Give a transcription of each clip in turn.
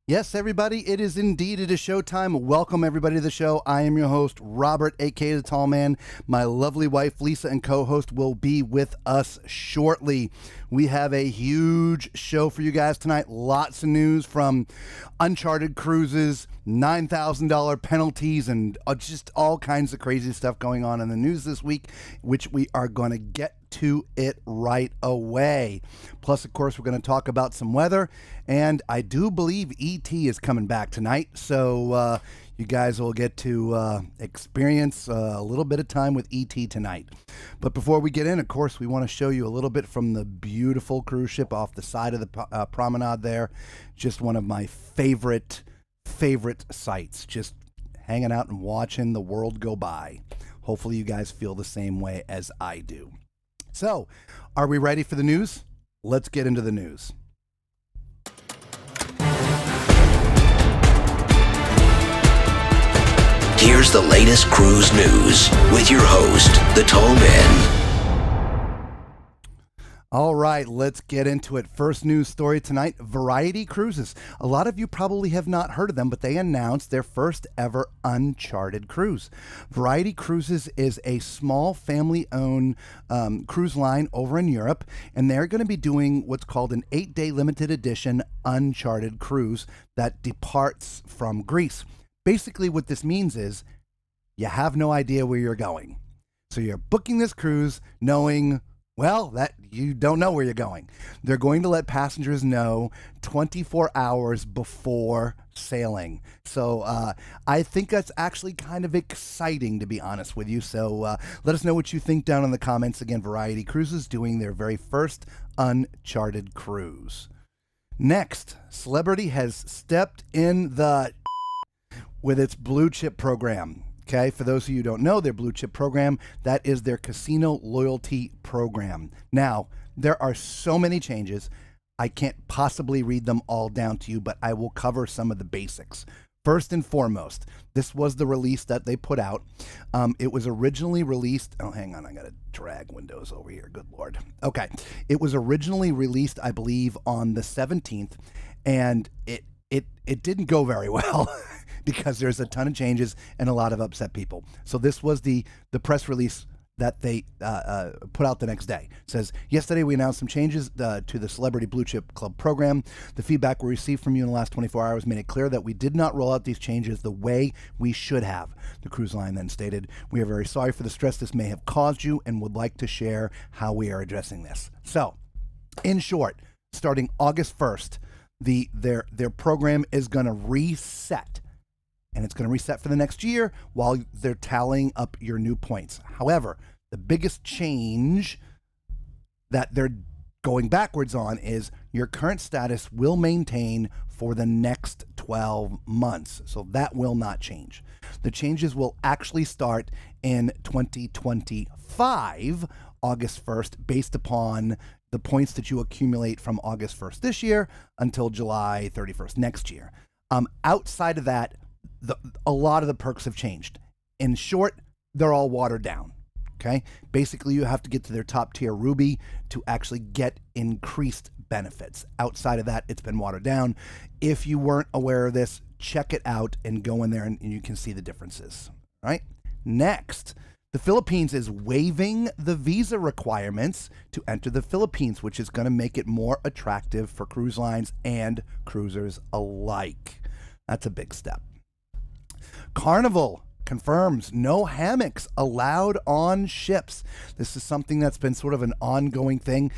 Yes, everybody, it is showtime. Welcome, everybody, to the show. I am your host, Robert, a.k.a. The Tall Man. My lovely wife, Lisa, and co-host will be with us shortly. We have a huge show for you guys tonight. Lots of news from uncharted cruises, $9,000 penalties, and just all kinds of crazy stuff going on in the news this week, which we are going to get to it right away. Plus, of course, we're going to talk about some weather, and I do believe E.T. is coming back tonight, so you guys will get to experience a little bit of time with E.T. tonight. But before we get in, of course, we want to show you a little bit from the beautiful cruise ship off the side of the promenade there. Just one of my favorite sights, just hanging out and watching the world go by. Hopefully you guys feel the same way as I do. So, are we ready for the news? Let's get into the news. Here's the latest cruise news with your host, the Tall Man. All right, let's get into it. First news story tonight, Variety Cruises. A lot of you probably have not heard of them, but they announced their first ever uncharted cruise. Variety Cruises is a small family-owned cruise line over in Europe, and they're going to be doing what's called an 8-day limited edition uncharted cruise that departs from Greece. Basically, what this means is you have no idea where you're going. So you're booking this cruise knowing, well, that you don't know where you're going. They're going to let passengers know 24 hours before sailing. So I think that's actually kind of exciting, to be honest with you. So let us know what you think down in the comments. Again, Variety Cruises doing their very first uncharted cruise. Next, Celebrity has stepped in the with its blue chip program. Okay, for those of you who don't know, their blue chip program, that is their casino loyalty program. Now, there are so many changes, I can't possibly read them all down to you, but I will cover some of the basics. First and foremost, this was the release that they put out. It was originally released, oh, hang on, I gotta drag Windows over here, good Lord. Okay, it was originally released, I believe, on the 17th, and it didn't go very well. Because there's a ton of changes and a lot of upset people. So this was the press release that they put out the next day. It says, yesterday we announced some changes to the Celebrity Blue Chip Club program. The feedback we received from you in the last 24 hours made it clear that we did not roll out these changes the way we should have. The cruise line then stated, we are very sorry for the stress this may have caused you and would like to share how we are addressing this. So, in short, starting August 1st, their program is going to reset. And it's going to reset for the next year while they're tallying up your new points. However, the biggest change that they're going backwards on is your current status will maintain for the next 12 months. So that will not change. The changes will actually start in 2025, August 1st, based upon the points that you accumulate from August 1st this year until July 31st next year. Outside of that, a lot of the perks have changed. In short, they're all watered down. Okay? Basically, you have to get to their top tier Ruby to actually get increased benefits. Outside of that, it's been watered down. If you weren't aware of this, check it out and go in there and you can see the differences. All right? Next, the Philippines is waiving the visa requirements to enter the Philippines, which is going to make it more attractive for cruise lines and cruisers alike. That's a big step. Carnival confirms no hammocks allowed on ships. This is something that's been sort of an ongoing thing.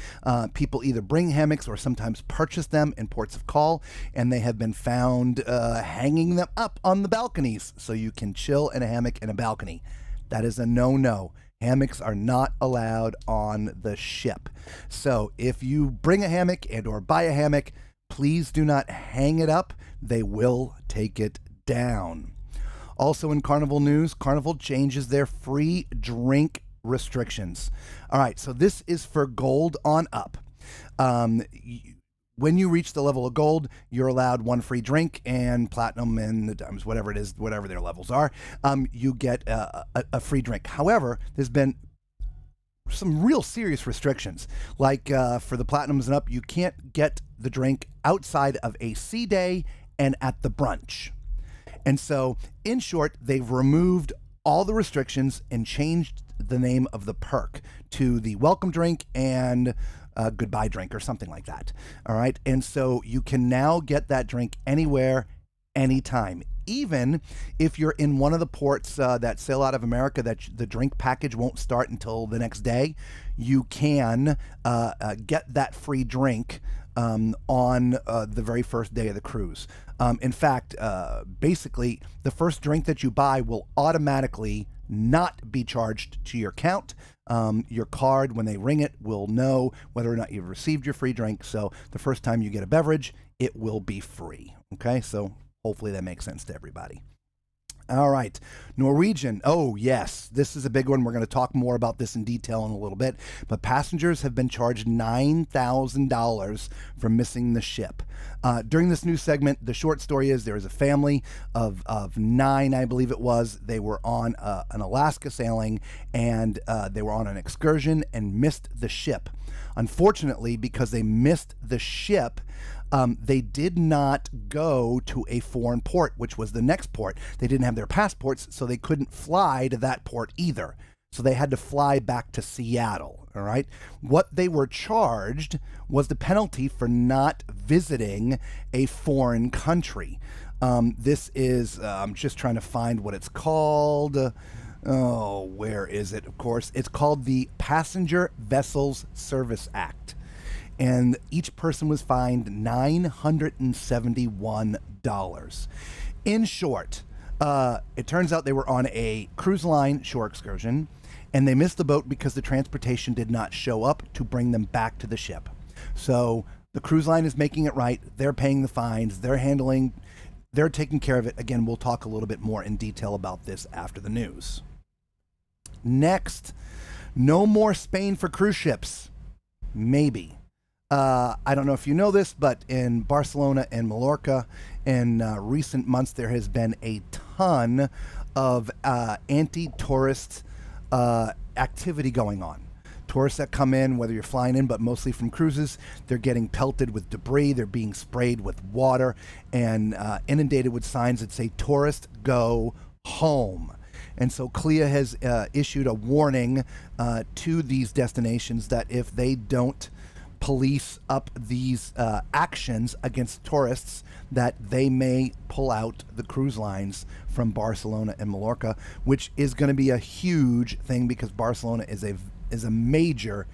People either bring hammocks or sometimes purchase them in ports of call, and they have been found hanging them up on the balconies so you can chill in a hammock in a balcony. That is a no-no. Hammocks are not allowed on the ship. So if you bring a hammock and or buy a hammock, please do not hang it up. They will take it down. Also in Carnival news, Carnival changes their free drink restrictions. All right, so this is for gold on up. When you reach the level of gold, you're allowed one free drink, and platinum and the diamonds, whatever it is, whatever their levels are, you get a free drink. However, there's been some real serious restrictions. Like for the platinums and up, you can't get the drink outside of a sea day and at the brunch. And so, in short, they've removed all the restrictions and changed the name of the perk to the welcome drink and goodbye drink or something like that. All right. And so you can now get that drink anywhere, anytime. Even if you're in one of the ports that sail out of America that the drink package won't start until the next day, you can get that free drink on the very first day of the cruise. In fact, basically, the first drink that you buy will automatically not be charged to your account. Your card, when they ring it, will know whether or not you've received your free drink. So the first time you get a beverage, it will be free. Okay, so hopefully that makes sense to everybody. All right, Norwegian. Oh, yes, this is a big one. We're going to talk more about this in detail in a little bit. But passengers have been charged $9,000 for missing the ship. During this news segment, the short story is there is a family of 9, I believe it was. They were on an Alaska sailing, and they were on an excursion and missed the ship. Unfortunately, because they missed the ship, they did not go to a foreign port, which was the next port. They didn't have their passports, so they couldn't fly to that port either. So they had to fly back to Seattle, all right? What they were charged was the penalty for not visiting a foreign country. This is, I'm just trying to find what it's called. Oh, where is it? Of course, it's called the Passenger Vessels Service Act. And each person was fined $971. In short, it turns out they were on a cruise line shore excursion, and they missed the boat because the transportation did not show up to bring them back to the ship. So the cruise line is making it right. They're paying the fines. They're taking care of it. Again, we'll talk a little bit more in detail about this after the news. Next, no more Spain for cruise ships. Maybe. I don't know if you know this, but in Barcelona and Mallorca, in recent months, there has been a ton of anti-tourist activity going on. Tourists that come in, whether you're flying in, but mostly from cruises, they're getting pelted with debris. They're being sprayed with water and inundated with signs that say, "Tourist, go home." And so CLIA has issued a warning to these destinations that if they don't police up these actions against tourists, that they may pull out the cruise lines from Barcelona and Mallorca, which is going to be a huge thing because Barcelona is a major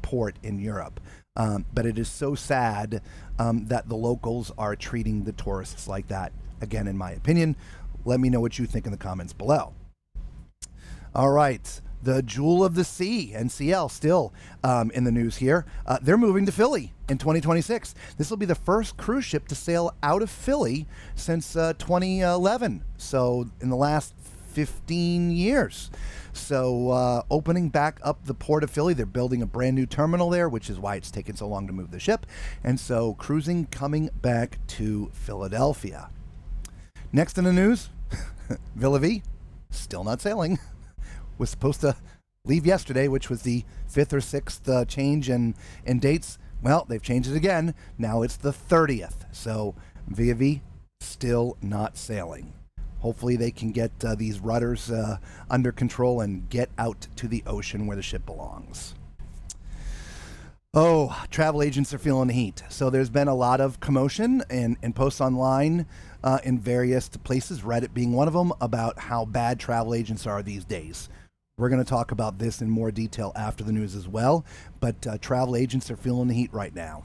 port in Europe. But it is so sad that the locals are treating the tourists like that. Again, in my opinion, let me know what you think in the comments below. All right. The Jewel of the Sea, NCL, still in the news here. They're moving to Philly in 2026. This will be the first cruise ship to sail out of Philly since 2011. So in the last 15 years. So opening back up the port of Philly, they're building a brand new terminal there, which is why it's taken so long to move the ship. And so cruising coming back to Philadelphia. Next in the news, Villa V, still not sailing. Was supposed to leave yesterday, which was the 5th or 6th change in dates. Well, they've changed it again. Now it's the 30th. So Via V still not sailing. Hopefully they can get these rudders under control and get out to the ocean where the ship belongs. Oh, travel agents are feeling the heat. So there's been a lot of commotion and posts online in various places, Reddit being one of them, about how bad travel agents are these days. We're going to talk about this in more detail after the news as well, but travel agents are feeling the heat right now.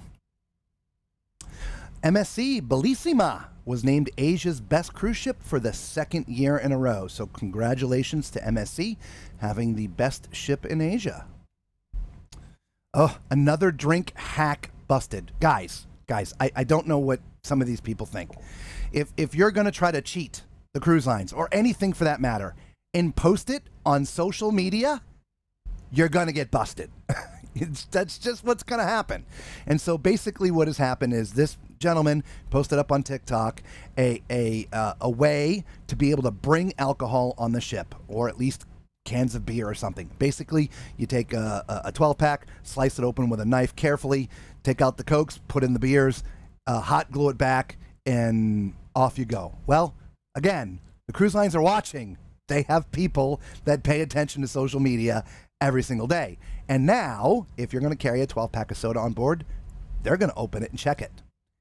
MSC Bellissima was named Asia's best cruise ship for the 2nd year in a row. So congratulations to MSC having the best ship in Asia. Oh, another drink hack busted. Guys, I don't know what some of these people think. If you're going to try to cheat the cruise lines or anything for that matter and post it on social media, you're going to get busted. That's just what's going to happen. And so basically what has happened is this gentleman posted up on TikTok a way to be able to bring alcohol on the ship, or at least cans of beer or something. Basically, you take a 12-pack, slice it open with a knife carefully, take out the Cokes, put in the beers, hot glue it back, and off you go. Well, again, the cruise lines are watching. They have people that pay attention to social media every single day. And now, if you're going to carry a 12-pack of soda on board, they're going to open it and check it.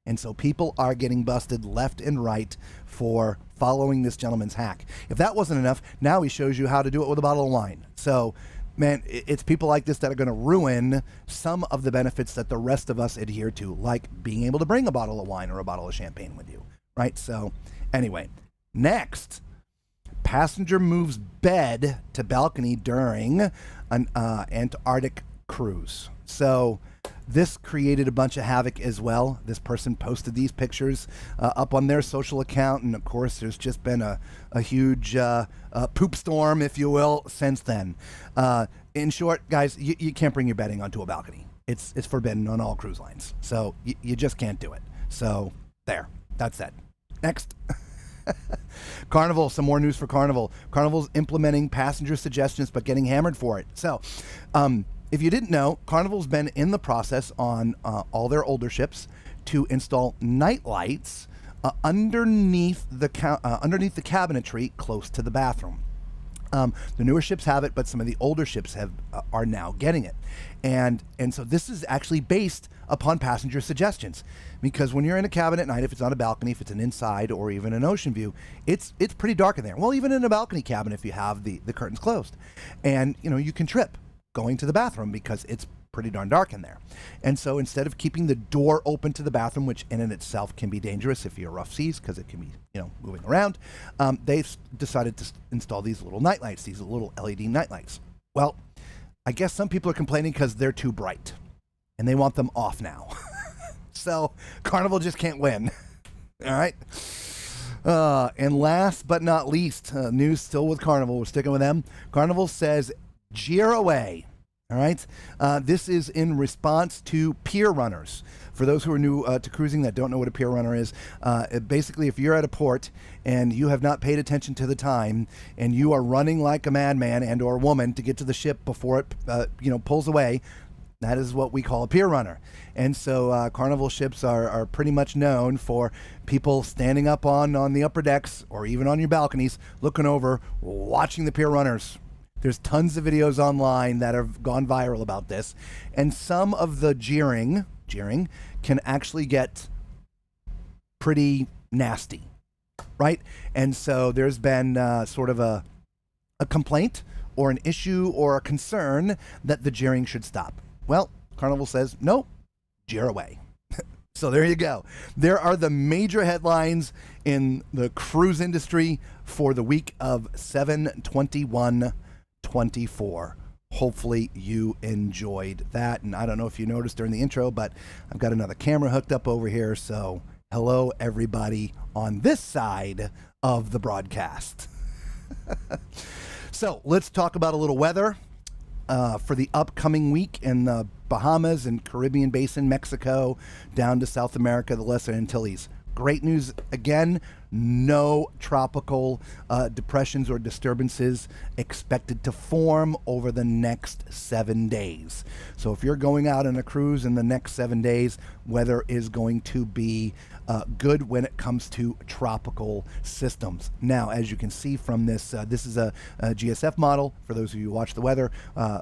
And so people are getting busted left and right for following this gentleman's hack. If that wasn't enough, now he shows you how to do it with a bottle of wine. So, man, it's people like this that are going to ruin some of the benefits that the rest of us adhere to, like being able to bring a bottle of wine or a bottle of champagne with you, right? So, anyway, next, passenger moves bed to balcony during an Antarctic cruise. So this created a bunch of havoc as well. This person posted these pictures up on their social account, and of course there's just been a huge poop storm, if you will, since then. In short, guys, you can't bring your bedding onto a balcony. It's forbidden on all cruise lines. So you just can't do it. So there, that's it. Next. Carnival, some more news for Carnival. Carnival's implementing passenger suggestions but getting hammered for it. So, if you didn't know, Carnival's been in the process on all their older ships to install night lights underneath the cabinetry close to the bathroom. The newer ships have it, but some of the older ships are now getting it. And so this is actually based upon passenger suggestions, because when you're in a cabin at night, if it's on a balcony, if it's an inside or even an ocean view, it's pretty dark in there. Well, even in a balcony cabin, if you have the curtains closed, and you can trip going to the bathroom because it's pretty darn dark in there. And so instead of keeping the door open to the bathroom, which in and itself can be dangerous if you're rough seas because it can be moving around, they've decided to install these little night lights, these little LED night lights. Well, I guess some people are complaining because they're too bright and they want them off now. So Carnival just can't win. All right. And last but not least, news still with Carnival. We're sticking with them. Carnival says jeer away. All right. This is in response to pier runners. For those who are new to cruising that don't know what a pier runner is, basically if you're at a port and you have not paid attention to the time and you are running like a madman and or woman to get to the ship before it pulls away, that is what we call a pier runner. And so Carnival ships are pretty much known for people standing up on the upper decks or even on your balconies, looking over, watching the pier runners. There's tons of videos online that have gone viral about this. And some of the jeering can actually get pretty nasty, right? And so there's been sort of a complaint or an issue or a concern that the jeering should stop. Well, Carnival says, nope, jeer away. So there you go. There are the major headlines in the cruise industry for the week of 7/21/24. Hopefully you enjoyed that. And I don't know if you noticed during the intro, but I've got another camera hooked up over here. So hello, everybody on this side of the broadcast. So let's talk about a little weather for the upcoming week in the Bahamas and Caribbean Basin, Mexico, down to South America, the Lesser Antilles. Great news again, no tropical depressions or disturbances expected to form over the next 7 days. So if you're going out on a cruise in the next 7 days, weather is going to be good when it comes to tropical systems. Now, as you can see from this, this is a GSF model. For those of you who watch the weather,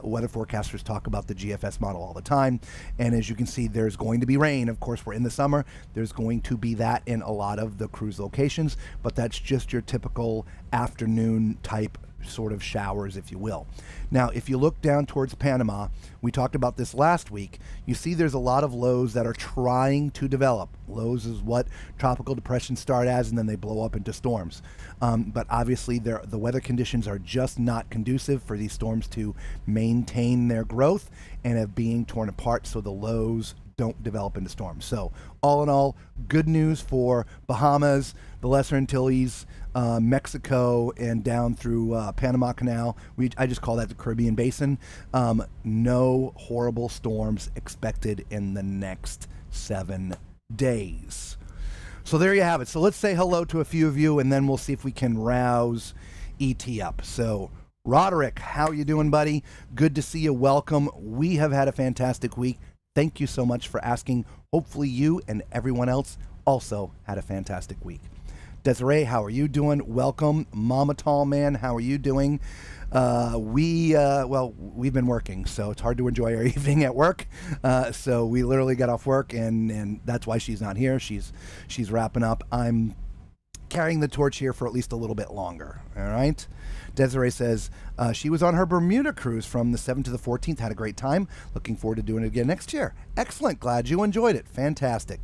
weather forecasters talk about the GFS model all the time. And as you can see, there's going to be rain. Of course, we're in the summer. There's going to be that in a lot of the cruise locations, but that's just your typical afternoon type sort of showers, if you will. Now, if you look down towards Panama, we talked about this last week, you see there's a lot of lows that are trying to develop. Lows is what tropical depressions start as, and then they blow up into storms. But obviously the weather conditions are just not conducive for these storms to maintain their growth and have being torn apart, so the lows don't develop into storms. So all in all, good news for Bahamas, the Lesser Antilles, Mexico, and down through Panama Canal. I just call that the Caribbean Basin. No horrible storms expected in the next 7 days. So there you have it. So let's say hello to a few of you, and then we'll see if we can rouse ET up. So Roderick, how you doing, buddy? Good to see you. Welcome. We have had a fantastic week. Thank you so much for asking. Hopefully you and everyone else also had a fantastic week. Desiree, how are you doing? Welcome. Mama Tall Man, how are you doing? We've been working, so it's hard to enjoy our evening at work. So we literally got off work, and that's why she's not here. She's wrapping up. I'm carrying the torch here for at least a little bit longer. All right. Desiree says she was on her Bermuda cruise from the 7th to the 14th. Had a great time. Looking forward to doing it again next year. Excellent. Glad you enjoyed it. Fantastic.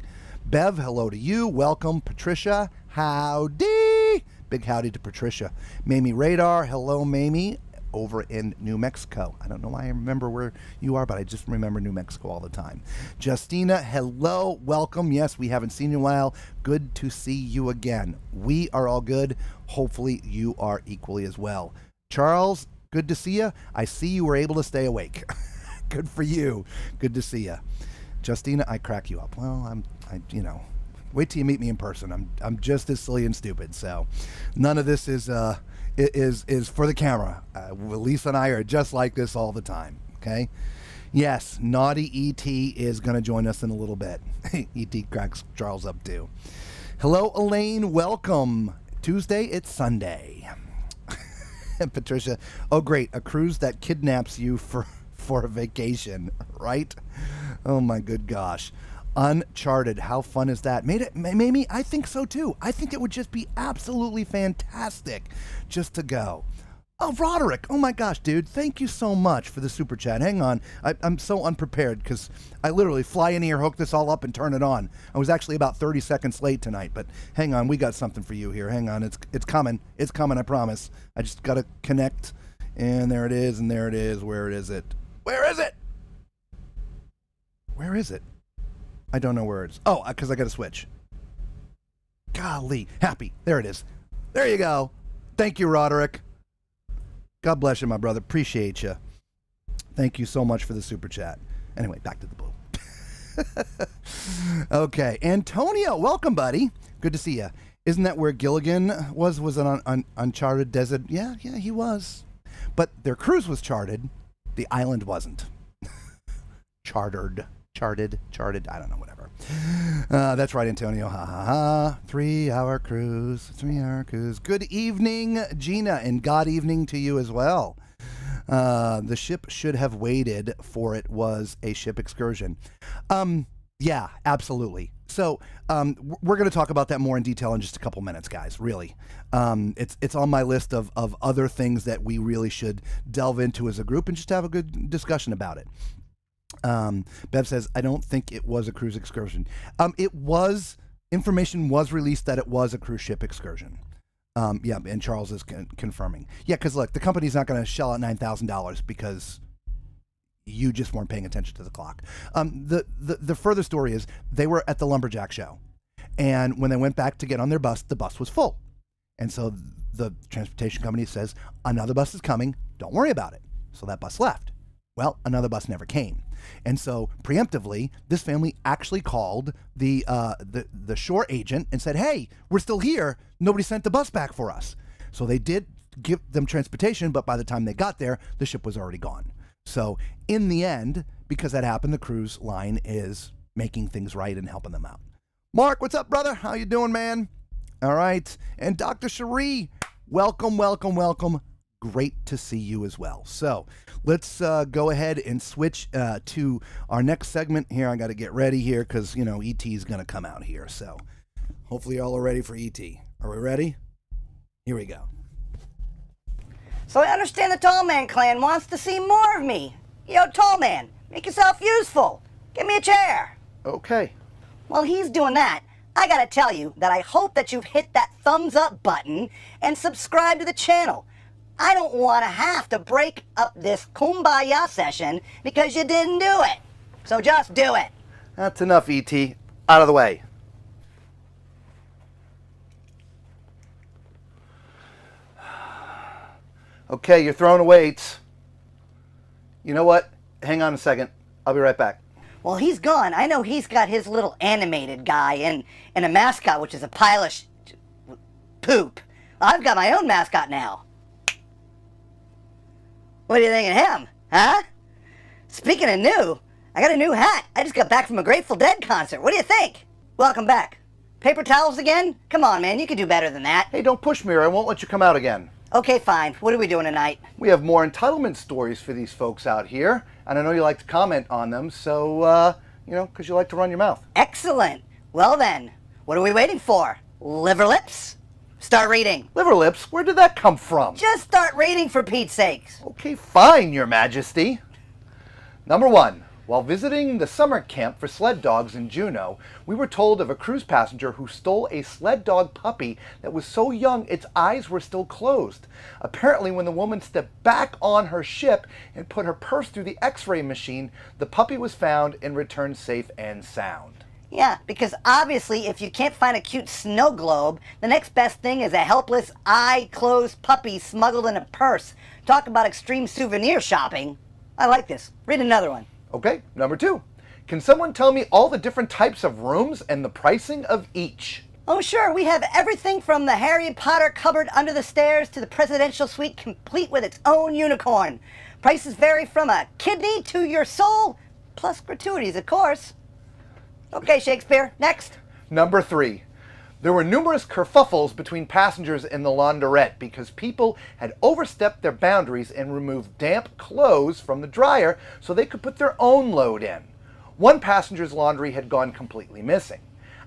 Bev, hello to you. Welcome. Patricia, howdy. Big howdy to Patricia. Mamie Radar, hello, Mamie, over in New Mexico. I don't know why I remember where you are, but I just remember New Mexico all the time. Justina, hello. Welcome. Yes, we haven't seen you in a while. Good to see you again. We are all good. Hopefully you are equally as well. Charles, good to see you. I see you were able to stay awake. Good for you. Good to see you. Justina, I crack you up. Well, wait till you meet me in person. I'm just as silly and stupid. So none of this is for the camera. Lisa and I are just like this all the time. Okay. Yes, naughty ET is going to join us in a little bit. ET cracks Charles up too. Hello, Elaine. Welcome. Tuesday, it's Sunday. Patricia, oh great, a cruise that kidnaps you for a vacation, right? Oh my good gosh. Uncharted, how fun is that? Mamie, I think so too. I think it would just be absolutely fantastic just to go. Oh, Roderick, oh my gosh, dude, thank you so much for the super chat. Hang on, I'm so unprepared because I literally fly in here, hook this all up, and turn it on. I was actually about 30 seconds late tonight, but hang on, we got something for you here. Hang on, it's coming. It's coming, I promise. I just got to connect, and there it is, and there it is. Where is it? Where is it? Where is it? I don't know where it is. Oh, because I got to switch. Golly, happy. There it is. There you go. Thank you, Roderick. God bless you, my brother. Appreciate you. Thank you so much for the super chat. Anyway, back to the blue. Okay, Antonio, welcome, buddy. Good to see you. Isn't that where Gilligan was? Was it on uncharted desert? Yeah, he was. But their cruise was charted. The island wasn't. Charted. I don't know, whatever. That's right, Antonio. Ha ha ha. 3-hour cruise. Good evening, Gina, and God evening to you as well. The ship should have waited, for it was a ship excursion. Yeah, absolutely. So we're going to talk about that more in detail in just a couple minutes, guys. Really, it's on my list of other things that we really should delve into as a group and just have a good discussion about it. Bev says, I don't think it was a cruise excursion. Information was released that it was a cruise ship excursion. Yeah, and Charles is confirming. Yeah, because look, the company's not going to shell out $9,000 because you just weren't paying attention to the clock. The further story is they were at the Lumberjack show, and when they went back to get on their bus, the bus was full. And so the transportation company says, another bus is coming, don't worry about it. So that bus left. Well, another bus never came. And so preemptively, this family actually called the shore agent and said, hey, we're still here. Nobody sent the bus back for us. So they did give them transportation, but by the time they got there, the ship was already gone. So in the end, because that happened, the cruise line is making things right and helping them out. Mark, what's up, brother? How you doing, man? All right. And Dr. Cherie, welcome. Great to see you as well. So let's go ahead and switch to our next segment here. I got to get ready here because, ET is going to come out here. So hopefully y'all are ready for ET. Are we ready? Here we go. So I understand the Tall Man clan wants to see more of me. Yo, Tall Man, make yourself useful. Give me a chair. Okay. While he's doing that, I gotta tell you that I hope that you've hit that thumbs up button and subscribe to the channel. I don't want to have to break up this kumbaya session because you didn't do it. So just do it. That's enough, ET. Out of the way. Okay, you're throwing weights. You know what? Hang on a second. I'll be right back. Well, he's gone. I know he's got his little animated guy and a mascot, which is a pile of poop. I've got my own mascot now. What do you think of him, huh? Speaking of new, I got a new hat. I just got back from a Grateful Dead concert. What do you think? Welcome back. Paper towels again? Come on, man, you can do better than that. Hey, don't push me or I won't let you come out again. Okay, fine. What are we doing tonight? We have more entitlement stories for these folks out here, and I know you like to comment on them, so, because you like to run your mouth. Excellent. Well then, what are we waiting for? Liver lips? Start reading. Liver lips? Where did that come from? Just start reading for Pete's sakes. Okay, fine, Your Majesty. Number 1. While visiting the summer camp for sled dogs in Juneau, we were told of a cruise passenger who stole a sled dog puppy that was so young its eyes were still closed. Apparently, when the woman stepped back on her ship and put her purse through the x-ray machine, the puppy was found and returned safe and sound. Yeah, because obviously if you can't find a cute snow globe, the next best thing is a helpless, eye-closed puppy smuggled in a purse. Talk about extreme souvenir shopping. I like this. Read another one. Okay, number 2. Can someone tell me all the different types of rooms and the pricing of each? Oh sure, we have everything from the Harry Potter cupboard under the stairs to the presidential suite complete with its own unicorn. Prices vary from a kidney to your soul, plus gratuities, of course. Okay, Shakespeare, next. Number 3. There were numerous kerfuffles between passengers in the launderette because people had overstepped their boundaries and removed damp clothes from the dryer so they could put their own load in. One passenger's laundry had gone completely missing.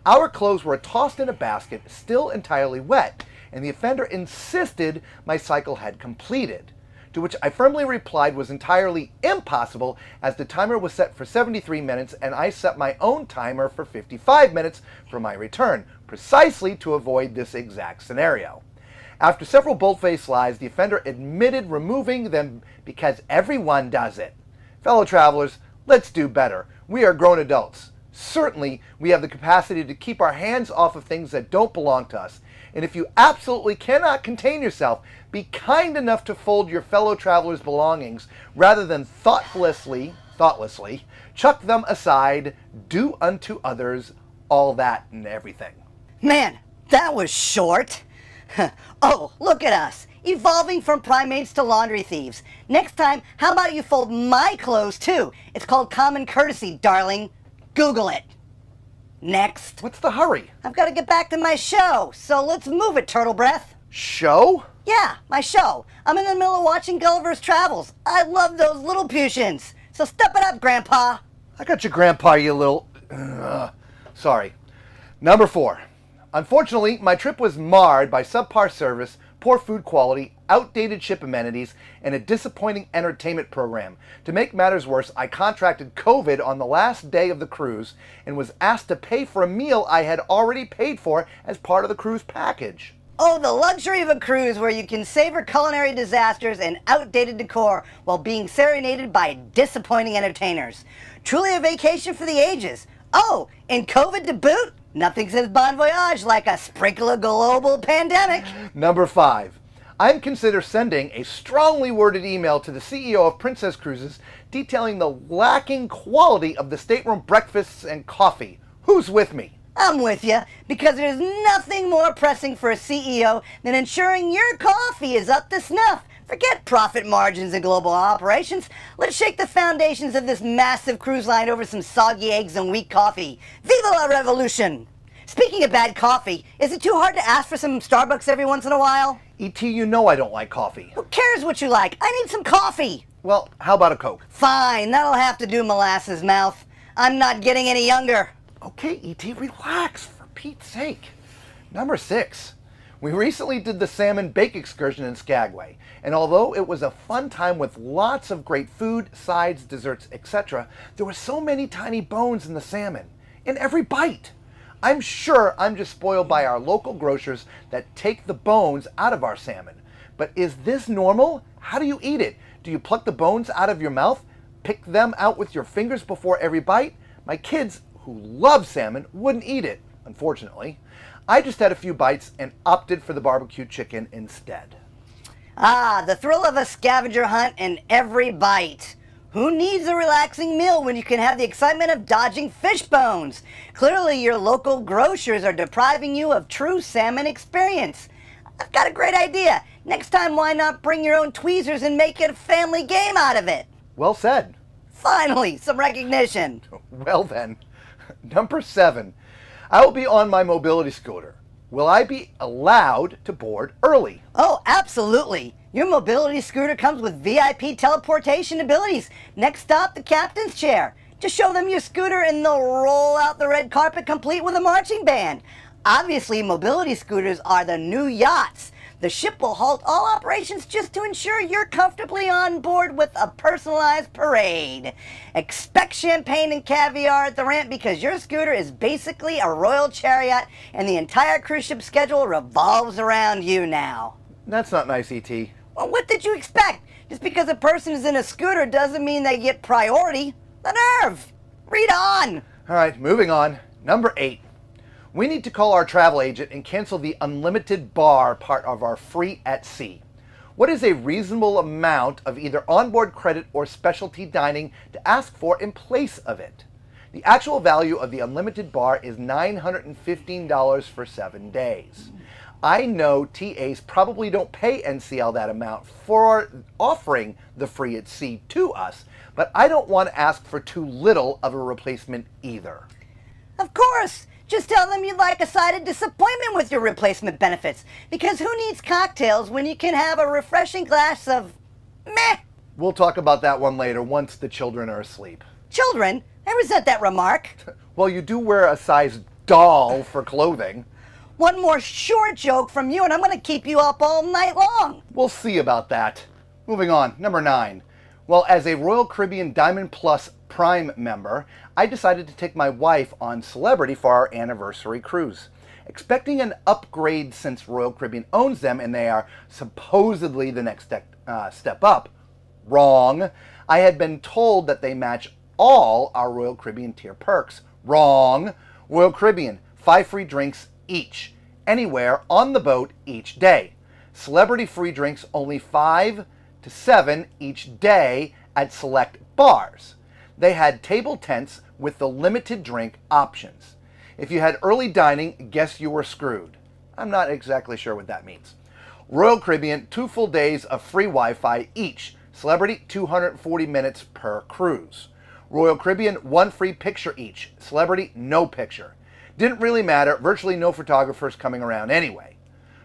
Our clothes were tossed in a basket, still entirely wet, and the offender insisted my cycle had completed. To which I firmly replied was entirely impossible as the timer was set for 73 minutes and I set my own timer for 55 minutes for my return, precisely to avoid this exact scenario. After several bold-faced lies, the offender admitted removing them because everyone does it. Fellow travelers, let's do better. We are grown adults. Certainly, we have the capacity to keep our hands off of things that don't belong to us. And if you absolutely cannot contain yourself, be kind enough to fold your fellow travelers' belongings rather than thoughtlessly chuck them aside, do unto others, all that and everything. Man, that was short. Oh, look at us, evolving from primates to laundry thieves. Next time, how about you fold my clothes too? It's called common courtesy, darling. Google it. Next. What's the hurry? I've got to get back to my show, so let's move it, Turtle Breath. Show? Yeah, my show. I'm in the middle of watching Gulliver's Travels. I love those little Lilliputians. So step it up, Grandpa. I got you, Grandpa, you little... Sorry. Number 4. Unfortunately, my trip was marred by subpar service, poor food quality, outdated ship amenities, and a disappointing entertainment program. To make matters worse, I contracted COVID on the last day of the cruise and was asked to pay for a meal I had already paid for as part of the cruise package. Oh, the luxury of a cruise where you can savor culinary disasters and outdated decor while being serenaded by disappointing entertainers. Truly a vacation for the ages. Oh, and COVID to boot? Nothing says bon voyage like a sprinkle of global pandemic. Number 5. I'm consider sending a strongly worded email to the CEO of Princess Cruises detailing the lacking quality of the stateroom breakfasts and coffee. Who's with me? I'm with you, because there's nothing more pressing for a CEO than ensuring your coffee is up to snuff. Forget profit margins and global operations. Let's shake the foundations of this massive cruise line over some soggy eggs and weak coffee. Viva la revolution! Speaking of bad coffee, is it too hard to ask for some Starbucks every once in a while? E.T., you know I don't like coffee. Who cares what you like? I need some coffee. Well, how about a Coke? Fine, that'll have to do, molasses mouth. I'm not getting any younger. Okay, E.T., relax, for Pete's sake. Number 6. We recently did the salmon bake excursion in Skagway, and although it was a fun time with lots of great food, sides, desserts, etc., there were so many tiny bones in the salmon, in every bite. I'm sure I'm just spoiled by our local grocers that take the bones out of our salmon. But is this normal? How do you eat it? Do you pluck the bones out of your mouth? Pick them out with your fingers before every bite? My kids, who love salmon, wouldn't eat it, unfortunately. I just had a few bites and opted for the barbecue chicken instead. Ah, the thrill of a scavenger hunt in every bite. Who needs a relaxing meal when you can have the excitement of dodging fish bones? Clearly your local grocers are depriving you of true salmon experience. I've got a great idea. Next time, why not bring your own tweezers and make it a family game out of it? Well said. Finally, some recognition. Well then, number 7. I will be on my mobility scooter. Will I be allowed to board early? Oh, absolutely. Your mobility scooter comes with VIP teleportation abilities. Next stop, the captain's chair. Just show them your scooter and they'll roll out the red carpet complete with a marching band. Obviously, mobility scooters are the new yachts. The ship will halt all operations just to ensure you're comfortably on board with a personalized parade. Expect champagne and caviar at the ramp because your scooter is basically a royal chariot and the entire cruise ship schedule revolves around you now. That's not nice, E.T. Well, what did you expect? Just because a person is in a scooter doesn't mean they get priority. The nerve! Read on! All right, moving on. Number 8. We need to call our travel agent and cancel the unlimited bar part of our free at sea. What is a reasonable amount of either onboard credit or specialty dining to ask for in place of it? The actual value of the unlimited bar is $915 for 7 days. I know TAs probably don't pay NCL that amount for offering the free at sea to us, but I don't want to ask for too little of a replacement either. Of course! Just tell them you'd like a sided disappointment with your replacement benefits, because who needs cocktails when you can have a refreshing glass of meh? We'll talk about that one later once the children are asleep. Children? I resent that remark. Well, you do wear a size doll for clothing. One more short joke from you and I'm going to keep you up all night long. We'll see about that. Moving on, number 9. Well, as a Royal Caribbean Diamond Plus Prime member, I decided to take my wife on Celebrity for our anniversary cruise. Expecting an upgrade since Royal Caribbean owns them and they are supposedly the next step up. Wrong. I had been told that they match all our Royal Caribbean tier perks. Wrong. Royal Caribbean, 5 free drinks each, anywhere on the boat each day. Celebrity free drinks only 5 to 7 each day at select bars. They had table tents with the limited drink options. If you had early dining, guess you were screwed. I'm not exactly sure what that means. Royal Caribbean, 2 full days of free Wi-Fi each. Celebrity, 240 minutes per cruise. Royal Caribbean, 1 free picture each. Celebrity, no picture. Didn't really matter, virtually no photographers coming around anyway.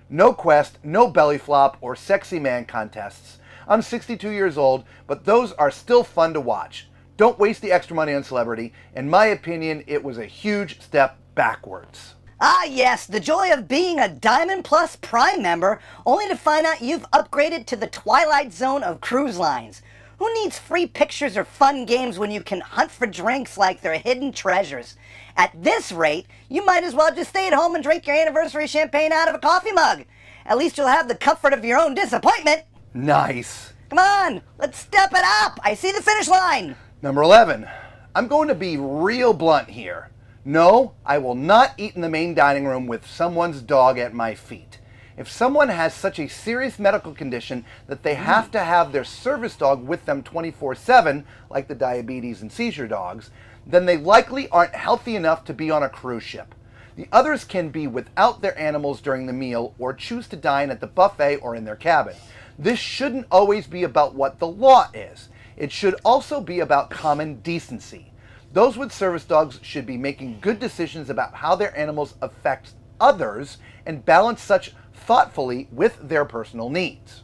No quest, no belly flop or sexy man contests. I'm 62 years old, but those are still fun to watch. Don't waste the extra money on Celebrity. In my opinion, it was a huge step backwards. Ah yes, the joy of being a Diamond Plus Prime member, only to find out you've upgraded to the Twilight Zone of cruise lines. Who needs free pictures or fun games when you can hunt for drinks like they're hidden treasures? At this rate, you might as well just stay at home and drink your anniversary champagne out of a coffee mug. At least you'll have the comfort of your own disappointment. Nice. Come on, let's step it up. I see the finish line. Number 11. I'm going to be real blunt here. No, I will not eat in the main dining room with someone's dog at my feet. If someone has such a serious medical condition that they have to have their service dog with them 24/7, like the diabetes and seizure dogs, then they likely aren't healthy enough to be on a cruise ship. The others can be without their animals during the meal or choose to dine at the buffet or in their cabin. This shouldn't always be about what the law is. It should also be about common decency. Those with service dogs should be making good decisions about how their animals affect others and balance such thoughtfully with their personal needs.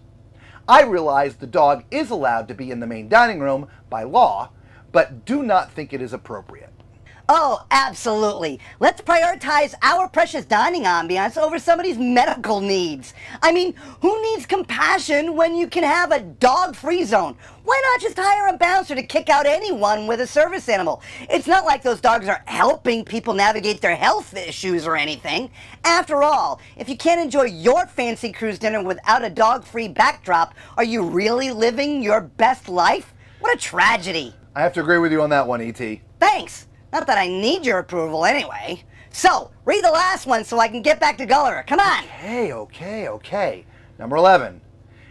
I realize the dog is allowed to be in the main dining room by law, but do not think it is appropriate. Oh, absolutely. Let's prioritize our precious dining ambiance over somebody's medical needs. I mean, who needs compassion when you can have a dog-free zone? Why not just hire a bouncer to kick out anyone with a service animal? It's not like those dogs are helping people navigate their health issues or anything. After all, if you can't enjoy your fancy cruise dinner without a dog-free backdrop, are you really living your best life? What a tragedy. I have to agree with you on that one, E.T. Thanks. Not that I need your approval anyway. So, read the last one so I can get back to Gulliver. Come on. Okay. Number 11.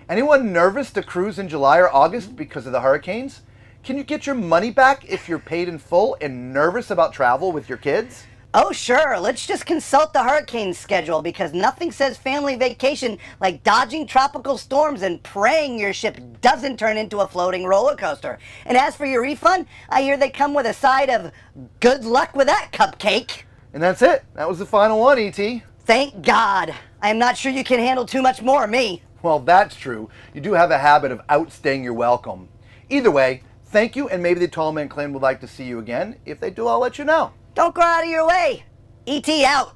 Anyone nervous to cruise in July or August because of the hurricanes? Can you get your money back if you're paid in full and nervous about travel with your kids? Oh sure, let's just consult the hurricane schedule because nothing says family vacation like dodging tropical storms and praying your ship doesn't turn into a floating roller coaster. And as for your refund, I hear they come with a side of good luck with that cupcake. And that's it. That was the final one, E.T. Thank God. I am not sure you can handle too much more of me. Well, that's true. You do have a habit of outstaying your welcome. Either way, thank you, and maybe the Tall Man Clan would like to see you again. If they do, I'll let you know. Don't go out of your way. E.T. out.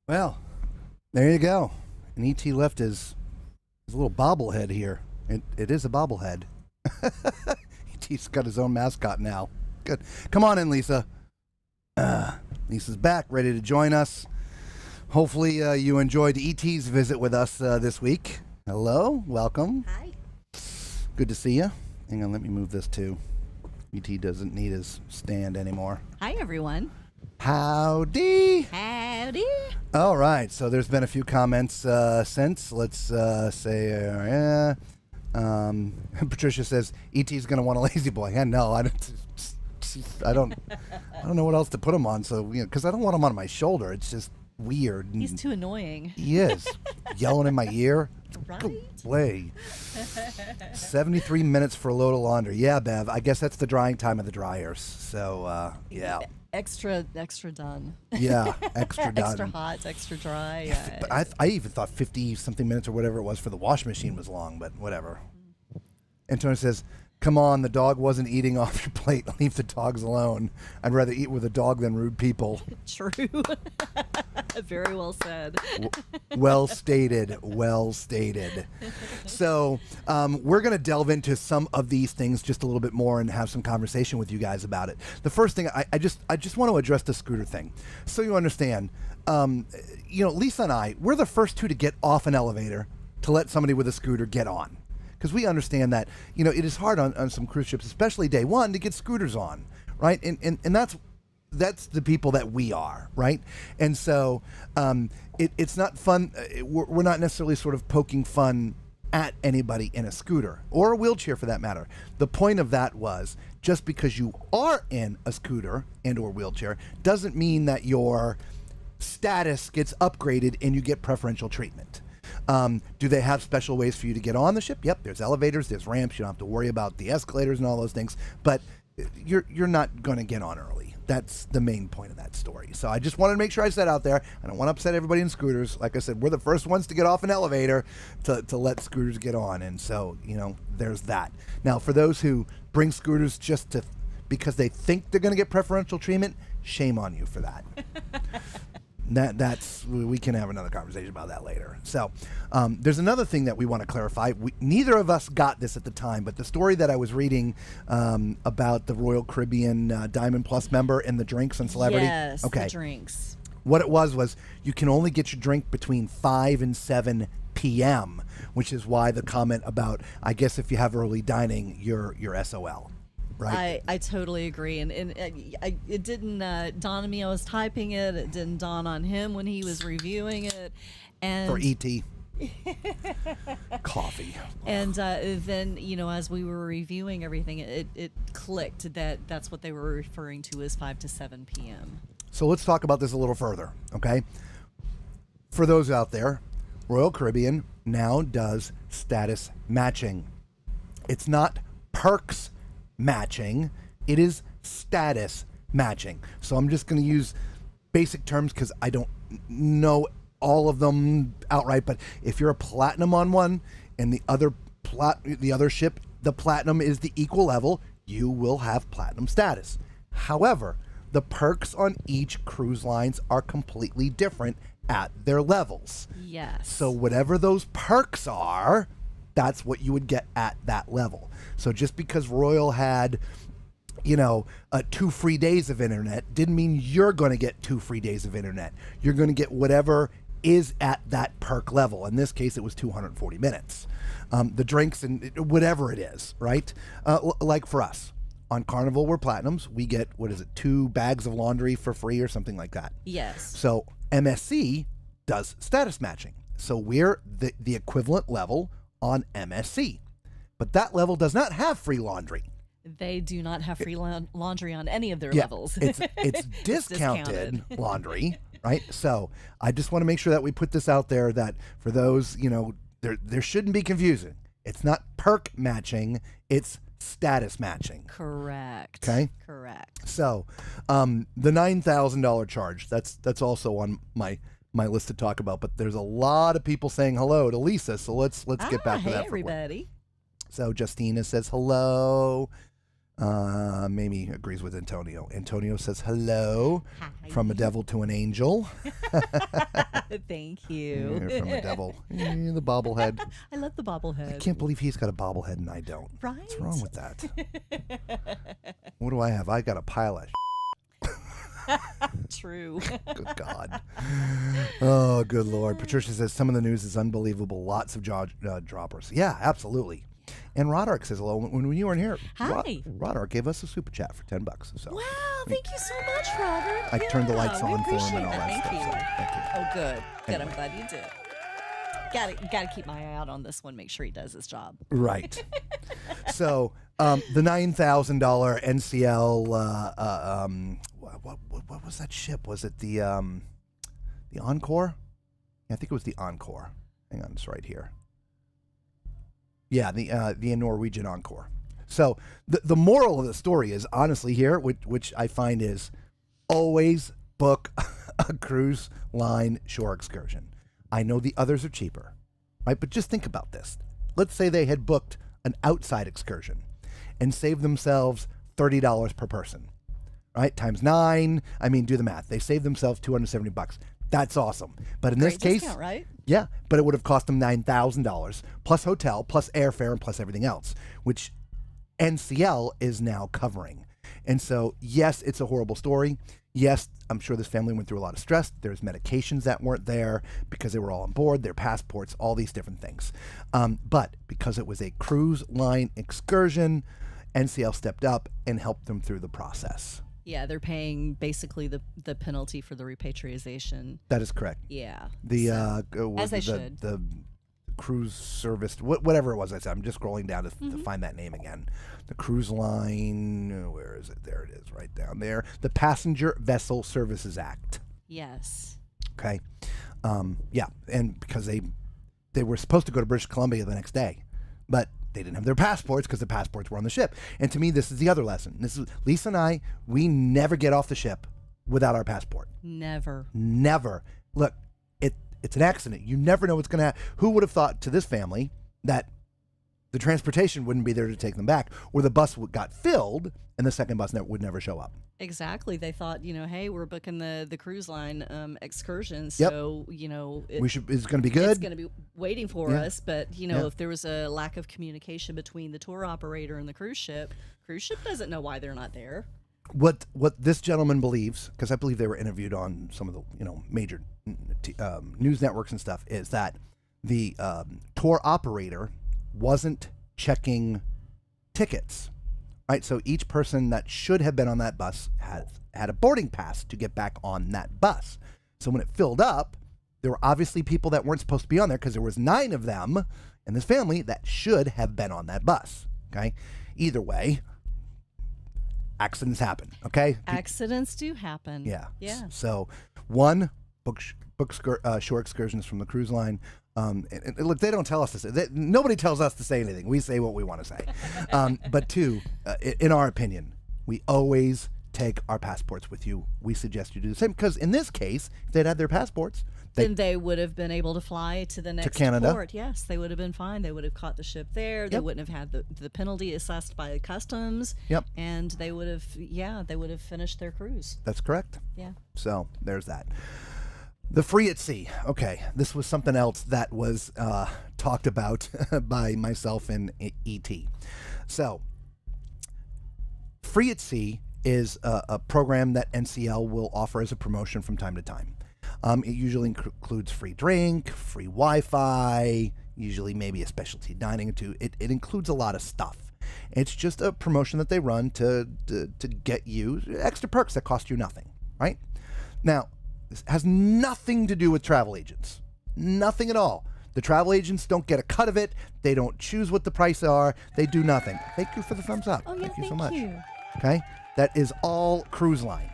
Well, there you go. And E.T. left his little bobblehead here. It is a bobblehead. E.T.'s got his own mascot now. Good. Come on in, Lisa. Lisa's back, ready to join us. Hopefully you enjoyed E.T.'s visit with us this week. Hello, welcome. Hi. Good to see you. Hang on, let me move this too. E.T. doesn't need his stand anymore. Hi, everyone. Howdy. Howdy. All right, so there's been a few comments since. Let's say, Patricia says E.T.'s gonna want a lazy boy. Yeah, no, I don't know what else to put him on. So because I don't want him on my shoulder. It's just weird. He's too annoying. He is yelling in my ear. Right? Go away. 73 minutes for a load of laundry. Yeah, Bev. I guess that's the drying time of the dryers. So yeah. Extra done. Yeah, extra done. Extra hot, extra dry. Yeah. But I even thought 50 something minutes or whatever it was for the wash machine was long, but whatever. Antonio says, "Come on, the dog wasn't eating off your plate. Leave the dogs alone. I'd rather eat with a dog than rude people." True. Very well said. Well stated. Well stated. So we're going to delve into some of these things just a little bit more and have some conversation with you guys about it. The first thing, I just want to address the scooter thing. So you understand, Lisa and I, we're the first two to get off an elevator to let somebody with a scooter get on. Because we understand that, it is hard on some cruise ships, especially day one, to get scooters on, right? And that's the people that we are, right? And so it's not fun. We're not necessarily sort of poking fun at anybody in a scooter or a wheelchair for that matter. The point of that was just because you are in a scooter and or wheelchair doesn't mean that your status gets upgraded and you get preferential treatment. Do they have special ways for you to get on the ship? Yep, there's elevators, there's ramps. You don't have to worry about the escalators and all those things. But you're not going to get on early. That's the main point of that story. So I just wanted to make sure I said out there. I don't want to upset everybody in scooters. Like I said, we're the first ones to get off an elevator to let scooters get on. And so, there's that. Now, for those who bring scooters just because they think they're going to get preferential treatment, shame on you for that. We can have another conversation about that later. So there's another thing that we want to clarify. Neither of us got this at the time, but the story that I was reading about the Royal Caribbean Diamond Plus member and the drinks and celebrity. Yes, okay. The drinks. What it was you can only get your drink between 5 and 7 p.m., which is why the comment about, I guess if you have early dining, you're SOL. Right. I totally agree, and it didn't dawn on me. I was typing it. It didn't dawn on him when he was reviewing it. And for E.T. Coffee. And then, as we were reviewing everything, it clicked that that's what they were referring to as 5 to 7 p.m. So let's talk about this a little further, okay? For those out there, Royal Caribbean now does status matching. It's not perks matching, it is status matching. So I'm just going to use basic terms because I don't know all of them outright, but if you're a platinum on one and the other ship, the platinum is the equal level, you will have platinum status. However, the perks on each cruise lines are completely different at their levels. Yes. So whatever those perks are, that's what you would get at that level. So just because Royal had, 2 free days of internet didn't mean you're going to get 2 free days of internet. You're going to get whatever is at that perk level. In this case, it was 240 minutes. The drinks and whatever it is, right? Like for us. On Carnival, we're platinums. We get, 2 bags of laundry for free or something like that. Yes. So MSC does status matching. So we're the equivalent level on MSC. But that level does not have free laundry. They do not have free laundry on any of their levels. It's discounted laundry, right? So I just want to make sure that we put this out there that for those, there shouldn't be confusion. It's not perk matching, it's status matching. Correct. Okay. Correct. So, the $9,000 charge, that's also on my list to talk about, but there's a lot of people saying hello to Lisa, so let's get back to hey that. everybody. So Justina says hello. Mamie agrees with Antonio. Antonio says hello. Hi. From a devil to an angel. Thank you. Yeah, from a devil. The bobblehead. I love the bobblehead. I can't believe he's got a bobblehead and I don't. Right? What's wrong with that? What do I have? I got a pile of True. Good God. Oh, good Lord. Patricia says some of the news is unbelievable. Lots of jaw droppers. Yeah, absolutely. And Roderick says hello. When you weren't here, Hi. Roderick gave us a super chat for $10. So Wow, thank you so much, Robert. I turned the lights we on for him appreciate and all that Thank stuff. you. So thank you. Oh, good. Good. Anyway. I'm glad you did. Got to keep my eye out on this one. Make sure he does his job. Right. So the $9,000 NCL. What was that ship? Was it the Encore? Yeah, I think it was the Encore. Hang on, it's right here. Yeah, the Norwegian Encore. So the moral of the story is honestly here, which I find is always book a cruise line shore excursion. I know the others are cheaper, right? But just think about this. Let's say they had booked an outside excursion and saved themselves $30 per person, right? Times 9. I mean, do the math. They saved themselves $270. That's awesome. But in this Great case, discount, right? yeah, but it would have cost them $9,000 plus hotel, plus airfare, and plus everything else, which NCL is now covering. And so, yes, it's a horrible story. Yes, I'm sure this family went through a lot of stress. There's medications that weren't there because they were all on board, their passports, all these different things. But because it was a cruise line excursion, NCL stepped up and helped them through the process. Yeah, they're paying basically the penalty for the repatriation. That is correct. Yeah. As they should. The cruise service, whatever it was. I said, I'm just scrolling down to find that name again. The cruise line, where is it? There it is, right down there. The Passenger Vessel Services Act. Yes. Okay. Yeah, and because they were supposed to go to British Columbia the next day, but they didn't have their passports because the passports were on the ship. And to me, this is the other lesson. This is Lisa and I. We never get off the ship without our passport. Never. Never. Look, it's an accident. You never know what's going to happen. Who would have thought to this family that the transportation wouldn't be there to take them back, or the bus got filled and the second bus would never show up? Exactly. They thought, hey, we're booking the cruise line excursion, Yep. so It's going to be good. It's going to be waiting for Yeah. us. But Yeah. if there was a lack of communication between the tour operator and the cruise ship doesn't know why they're not there. What this gentleman believes, because I believe they were interviewed on some of the major news networks and stuff, is that the tour operator wasn't checking tickets. Right, so each person that should have been on that bus had a boarding pass to get back on that bus. So when it filled up, there were obviously people that weren't supposed to be on there because there was 9 of them in this family that should have been on that bus. Okay, either way, accidents happen. Okay, Accidents do happen. yeah. Yeah. So one, book shore excursions from the cruise line. And look, they don't tell us to say. Nobody tells us to say anything. We say what we want to say. But 2, in our opinion, we always take our passports with you. We suggest you do the same because in this case, if they'd had their passports, Then they would have been able to fly to the next Canada. port. Yes, they would have been fine. They would have caught the ship there. They Yep. wouldn't have had the penalty assessed by customs. Yep. And they would have, finished their cruise. That's correct. Yeah. So there's that. The free at sea. Okay, this was something else that was talked about by myself and ET. So, free at sea is a program that NCL will offer as a promotion from time to time. It usually includes free drink, free Wi-Fi, usually maybe a specialty dining or two. It includes a lot of stuff. It's just a promotion that they run to get you extra perks that cost you nothing, right? Now, this has nothing to do with travel agents. Nothing at all. The travel agents don't get a cut of it. They don't choose what the prices are. They do nothing. Thank you for the thumbs up. Oh, yeah, thank you so thank much. you. Okay? That is all cruise line.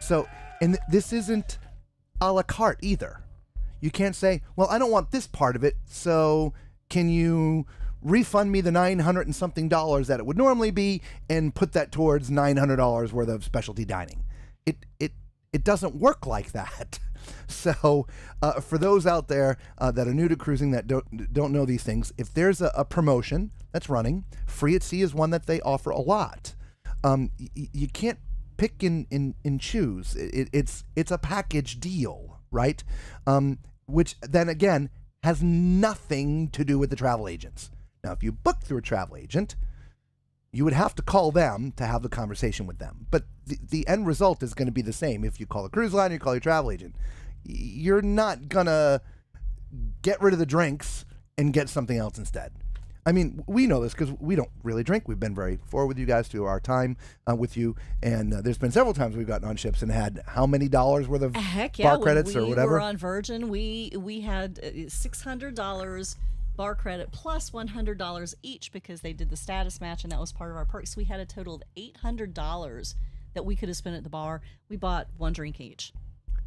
So, and this isn't a la carte either. You can't say, well, I don't want this part of it, so can you refund me the $900 and something that it would normally be and put that towards $900 worth of specialty dining. It doesn't work like that. So for those out there that are new to cruising that don't know these things, if there's a promotion that's running, Free at Sea is one that they offer a lot. You can't pick and choose. It's a package deal, right? Which then again has nothing to do with the travel agents. Now, if you book through a travel agent, you would have to call them to have the conversation with them. But the end result is going to be the same. If you call a cruise line or you call your travel agent, you're not going to get rid of the drinks and get something else instead. I mean, we know this because we don't really drink. We've been very forward with you guys through our time with you. And there's been several times we've gotten on ships and had how many dollars worth of bar credits or whatever? When we were on Virgin, we had $600 bar credit plus $100 each because they did the status match, and that was part of our perks. So we had a total of $800 that we could have spent at the bar. We bought one drink each.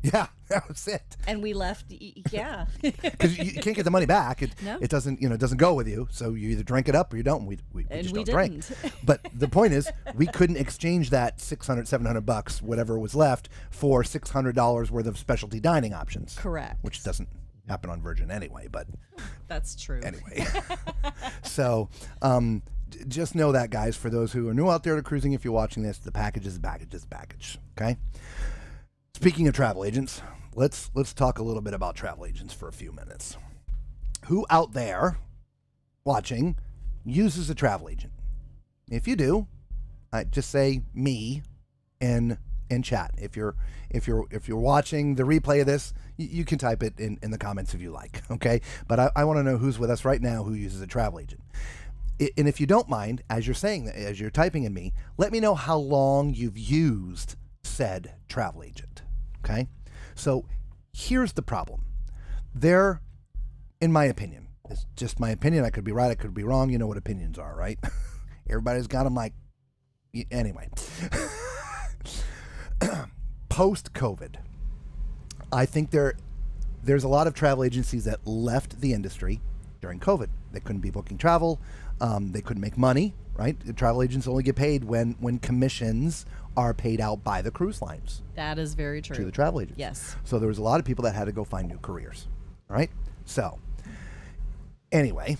Yeah, that was it. And we left. Yeah, because you can't get the money back. It doesn't go with you. So you either drink it up or you don't. We just don't drink. But the point is, we couldn't exchange that $600-$700, whatever was left, for $600 worth of specialty dining options. Correct. Which doesn't happen on Virgin anyway. But that's true. Anyway, so just know that, guys. For those who are new out there to cruising, if you're watching this, the package is the package is the package. Okay. Speaking of travel agents, let's talk a little bit about travel agents for a few minutes. Who out there watching uses a travel agent? If you do, just say me in chat. If you're watching the replay of this, you can type it in the comments if you like. Okay, but I want to know who's with us right now who uses a travel agent. And if you don't mind, as you're saying that, as you're typing in me, let me know how long you've used said travel agent. Okay, so here's the problem. There, in my opinion, it's just my opinion. I could be right, I could be wrong. You know what opinions are, right? Everybody's got them like, anyway. Post-COVID, I think there's a lot of travel agencies that left the industry during COVID. They couldn't be booking travel. They couldn't make money, right? The travel agents only get paid when commissions are paid out by the cruise lines. That is very true. To the travel agents. Yes. So there was a lot of people that had to go find new careers. All right? So, anyway,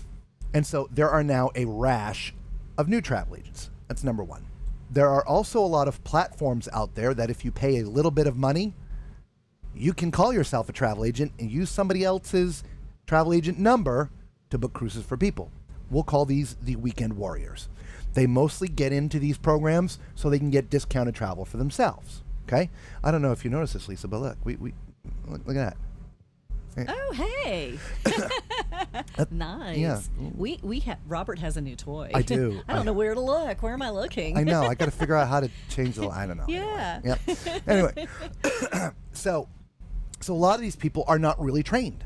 and so there are now a rash of new travel agents. That's number one. There are also a lot of platforms out there that if you pay a little bit of money, you can call yourself a travel agent and use somebody else's travel agent number to book cruises for people. We'll call these the weekend warriors. They mostly get into these programs so they can get discounted travel for themselves. Okay? I don't know if you noticed this, Lisa, but look, we look at that. Oh, hey. Nice. Yeah. Robert has a new toy. I do. I don't know where to look. Where am I looking? I know. I got to figure out how to change the. I don't know. Yeah. Anyway. So a lot of these people are not really trained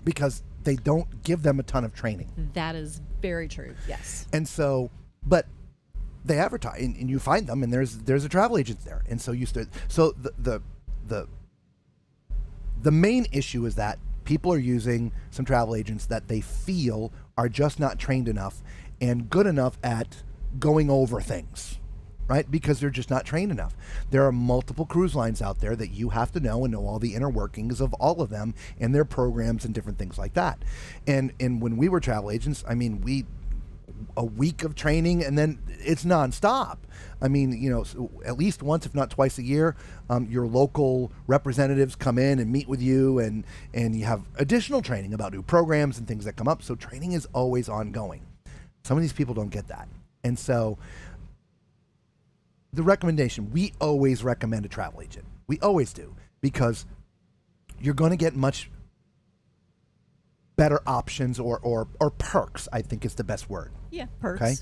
because they don't give them a ton of training. That is very true. Yes. And so, but they advertise, and you find them, and there's a travel agent there, and so you start. So the main issue is that people are using some travel agents that they feel are just not trained enough and good enough at going over things, right? Because they're just not trained enough. There are multiple cruise lines out there that you have to know and know all the inner workings of all of them and their programs and different things like that. And when we were travel agents, I mean, a week of training and then it's nonstop. I mean, so at least once, if not twice a year, your local representatives come in and meet with you and you have additional training about new programs and things that come up. So training is always ongoing. Some of these people don't get that. And so the recommendation, we always recommend a travel agent. We always do, because you're going to get much better options or perks, I think is the best word. Yeah, perks. Okay,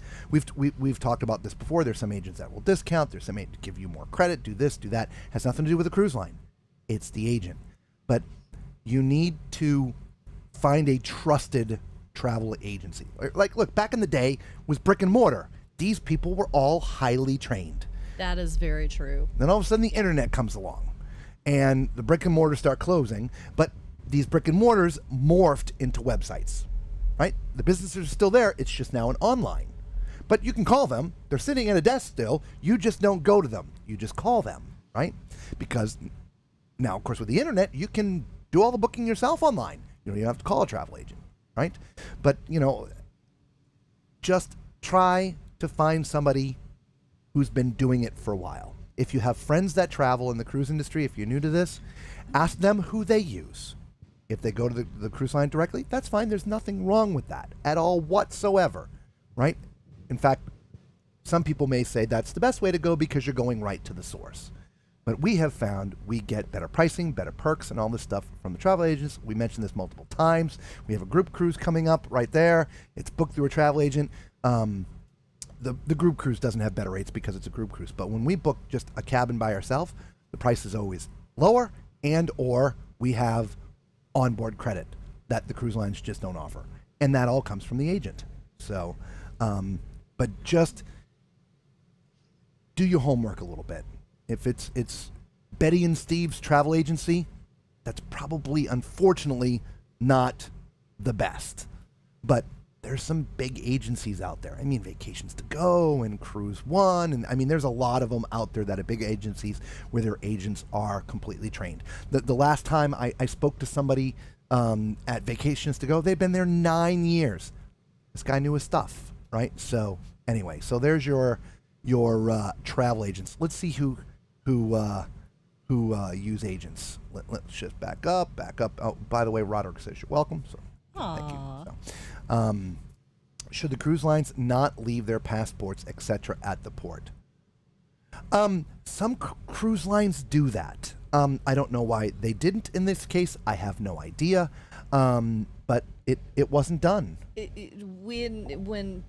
we've talked about this before. There's some agents that will discount. There's some agents give you more credit. Do this, do that. Has nothing to do with the cruise line. It's the agent. But you need to find a trusted travel agency. Like, look, back in the day was brick and mortar. These people were all highly trained. That is very true. Then all of a sudden the internet comes along and the brick and mortars start closing, but these brick and mortars morphed into websites. right? The businesses are still there. It's just now an online. But you can call them. They're sitting at a desk still. You just don't go to them. You just call them, right? Because now, of course, with the internet, you can do all the booking yourself online. You don't even have to call a travel agent, right? But, just try to find somebody who's been doing it for a while. If you have friends that travel in the cruise industry, if you're new to this, ask them who they use. If they go to the cruise line directly, that's fine. There's nothing wrong with that at all whatsoever, right? In fact, some people may say that's the best way to go because you're going right to the source. But we have found we get better pricing, better perks, and all this stuff from the travel agents. We mentioned this multiple times. We have a group cruise coming up right there. It's booked through a travel agent. The group cruise doesn't have better rates because it's a group cruise. But when we book just a cabin by ourselves, the price is always lower, and or we have onboard credit that the cruise lines just don't offer. And that all comes from the agent. So, but just do your homework a little bit. If it's Betty and Steve's travel agency, that's probably, unfortunately, not the best. But there's some big agencies out there. I mean, Vacations to Go and Cruise One. And I mean, there's a lot of them out there that are big agencies where their agents are completely trained. The last time I spoke to somebody at Vacations to Go, they've been there 9 years. This guy knew his stuff, right? So anyway, so there's your travel agents. Let's see who use agents. Let's just back up. Oh, by the way, Roderick says you're welcome. So thank you. So, should the cruise lines not leave their passports, etc., at the port? Some cruise lines do that. I don't know why they didn't in this case. I have no idea. But it wasn't done. When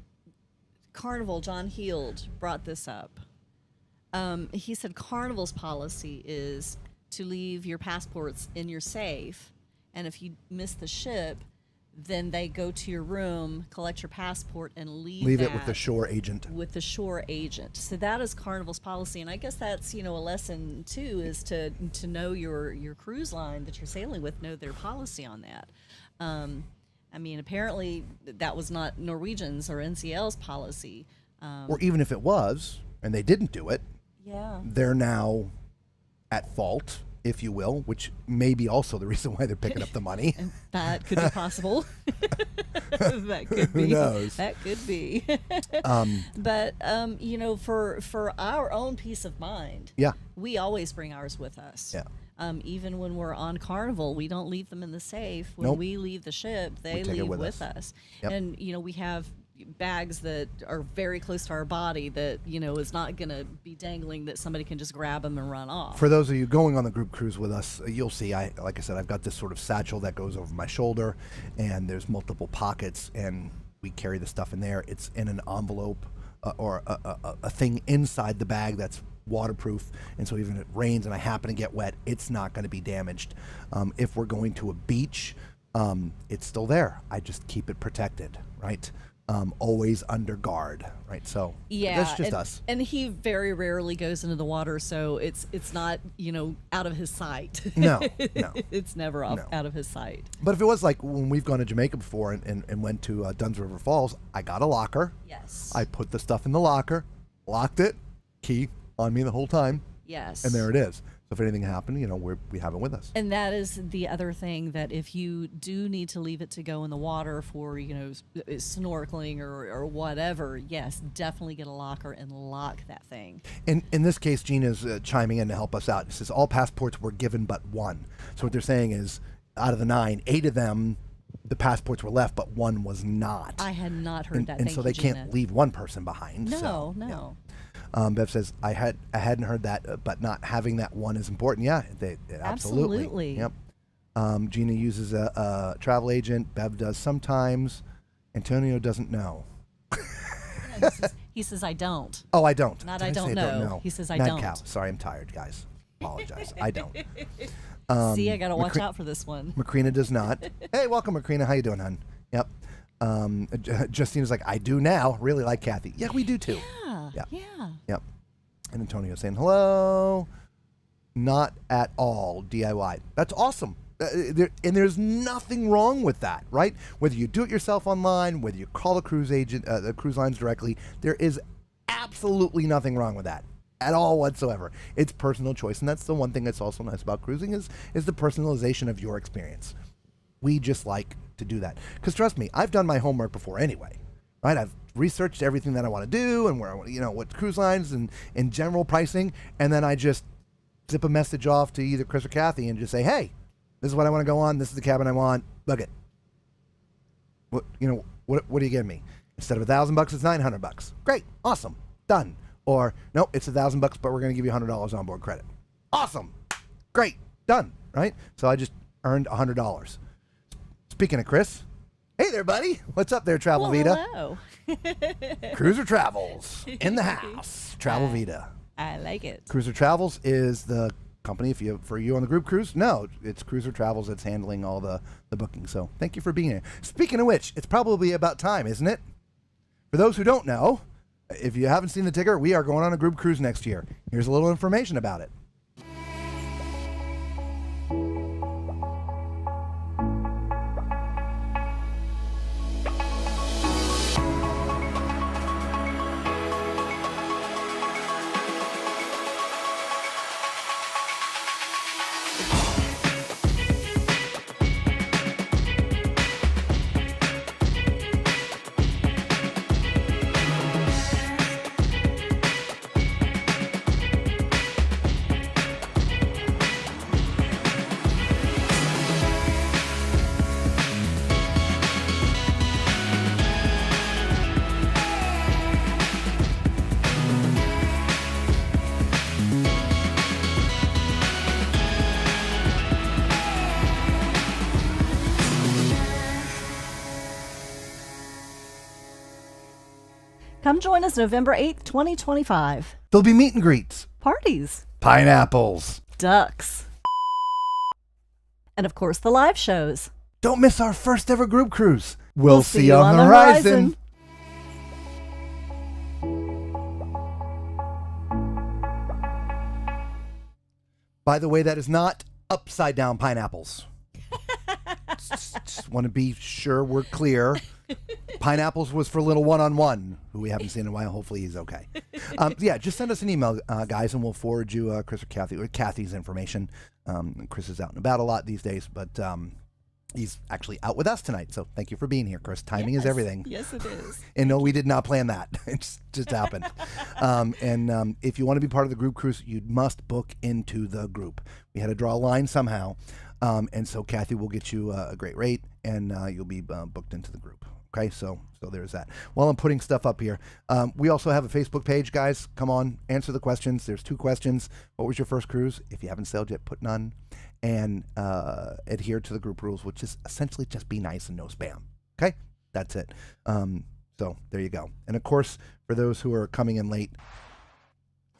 Carnival, John Heald, brought this up, he said Carnival's policy is to leave your passports in your safe, and if you miss the ship, then they go to your room, collect your passport, and leave it with the shore agent. With the shore agent. So that is Carnival's policy, and I guess that's a lesson too, is to know your cruise line that you're sailing with, know their policy on that. I mean, apparently that was not Norwegian's or NCL's policy. Or even if it was, and they didn't do it, yeah, they're now at fault, if you will, which may be also the reason why they're picking up the money. That could be possible. That could be. Who knows? That could be. But for our own peace of mind, yeah, we always bring ours with us. Yeah. Even when we're on Carnival, we don't leave them in the safe. When Nope. we leave the ship, they leave with us. Yep. And we have bags that are very close to our body that is not going to be dangling, that somebody can just grab them and run off. For those of you going on the group cruise with us, you'll see, like I said, I've got this sort of satchel that goes over my shoulder, and there's multiple pockets, and we carry the stuff in there. It's in an envelope or a thing inside the bag that's waterproof, and so even if it rains and I happen to get wet, it's not going to be damaged. If we're going to a beach, it's still there. I just keep it protected, right? Always under guard, right? So yeah, that's just us. And he very rarely goes into the water, so it's not out of his sight. No. It's never out of his sight. But if it was like when we've gone to Jamaica before and went to Dunn's River Falls, I got a locker. Yes. I put the stuff in the locker, locked it, key on me the whole time. Yes. And there it is. So if anything happened, we have it with us. And that is the other thing, that if you do need to leave it to go in the water for, snorkeling or whatever, yes, definitely get a locker and lock that thing. In this case, Gina's chiming in to help us out. It says all passports were given but one. So what they're saying is, out of the 9, 8 of them, the passports were left, but 1 was not. I had not heard that. And so they can't leave one person behind. No. Yeah. Bev says, I hadn't heard that, but not having that one is important. Yeah, absolutely. Yep. Gina uses a travel agent. Bev does sometimes. Antonio doesn't know. Yeah, he says, I don't. Oh, I don't. Not Did I don't say know. He says, I Mad don't. Cow. Sorry, I'm tired, guys. Apologize. I don't. See, I got to watch out for this one. Macrina does not. Hey, welcome, Macrina. How you doing, hon? Yep. Justina's like, I do now. Really like Kathy. Yeah, we do too. Yeah. Yep. And Antonio saying, hello. Not at all DIY. That's awesome. There's nothing wrong with that, right? Whether you do it yourself online, whether you call the cruise agent, the cruise lines directly, there is absolutely nothing wrong with that at all whatsoever. It's personal choice, and that's the one thing that's also nice about cruising is the personalization of your experience. We just like to do that because trust me, I've done my homework before anyway, right? I've researched everything that I want to do and where I want, what cruise lines and in general pricing, and then I just zip a message off to either Chris or Kathy and just say, hey, this is what I want to go on. This is the cabin I want. Look it. What do you give me? Instead of $1,000, it's $900. Great, awesome, done. Or no, it's $1,000, but we're going to give you $100 on board credit. Awesome, great, done. Right? So I just earned $100. Speaking of Chris, hey there, buddy. What's up there, Travel Vita? Hello. Cruiser Travels in the house. Travel Vita. I like it. Cruiser Travels is the company for you on the group cruise. No, it's Cruiser Travels that's handling all the booking. So thank you for being here. Speaking of which, it's probably about time, isn't it? For those who don't know, if you haven't seen the ticker, we are going on a group cruise next year. Here's a little information about it. Come join us November 8th, 2025. There'll be meet and greets, Parties, pineapples. ducks, and of course the live shows. Don't miss our first ever group cruise. We'll see you on the horizon. By the way, that is not upside down pineapples. just want to be sure we're clear. Pineapples was for little one-on-one, who we haven't seen in a while. Hopefully he's okay. Yeah, just send us an email, guys, and we'll forward you Chris or Kathy, or Kathy's information. Chris is out and about a lot these days, but he's actually out with us tonight. So thank you for being here, Chris. Timing is everything. Yes, it is. And no, we did not plan that. It just happened. And if you want to be part of the group cruise, you must book into the group. We had to draw a line somehow. And so Kathy will get you a great rate, and you'll be booked into the group. Okay, so there's that. While I'm putting stuff up here, we also have a Facebook page, guys. Come on, answer the questions. There's 2 questions. What was your first cruise? If you haven't sailed yet, put none. And adhere to the group rules, which is essentially just be nice and no spam. Okay, that's it. So there you go. And of course, for those who are coming in late,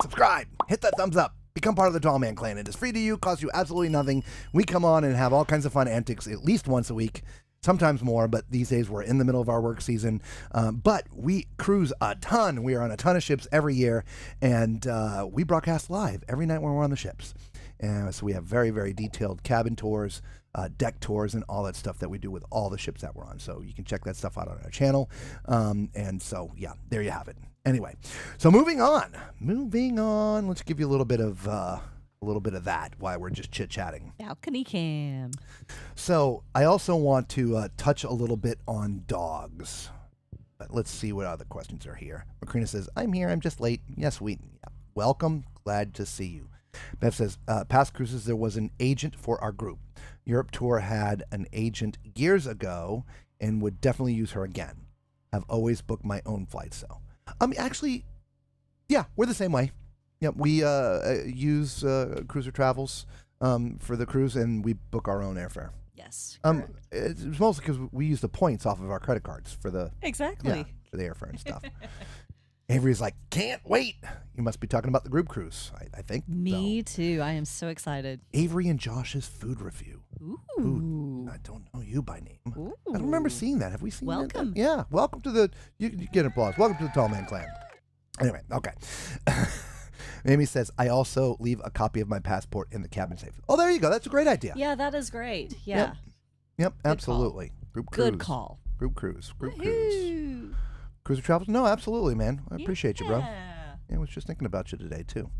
subscribe, hit that thumbs up. Become part of the Tall Man Clan. It is free to you, costs you absolutely nothing. We come on and have all kinds of fun antics at least once a week, sometimes more, but these days we're in the middle of our work season. But we cruise a ton. We are on a ton of ships every year, and we broadcast live every night when we're on the ships. So we have very, very detailed cabin tours, deck tours, and all that stuff that we do with all the ships that we're on. So you can check that stuff out on our channel. And so, yeah, there you have it. Anyway, so moving on. Let's give you a little bit of that while we're just chit-chatting. Balcony cam. So I also want to touch a little bit on dogs. But let's see what other questions are here. Macrina says, I'm here. I'm just late. Yes, welcome. Glad to see you. Beth says, past cruises, there was an agent for our group. Europe Tour had an agent years ago and would definitely use her again. I've always booked my own flights, though. Actually, yeah, we're the same way. Yeah, we use Cruiser Travels for the cruise, and we book our own airfare. Yes. It's mostly because we use the points off of our credit cards for the for the airfare and stuff. Avery's like, can't wait. You must be talking about the group cruise, I think. Me too. I am so excited. Avery and Josh's food review. Ooh. I don't know you by name. Ooh. I don't remember seeing that. Have we seen that? Welcome. Yeah. Welcome to the, you get applause. Welcome to the Tall Man Clan. Anyway, okay. Amy says, I also leave a copy of my passport in the cabin safe. Oh, there you go. That's a great idea. Yeah, that is great. Yeah. Yep, absolutely. Group cruise. Good call. Group cruise. Group cruise. Woohoo. Cruiser travels? No, absolutely, man. I appreciate you, bro. Yeah. Yeah, I was just thinking about you today, too.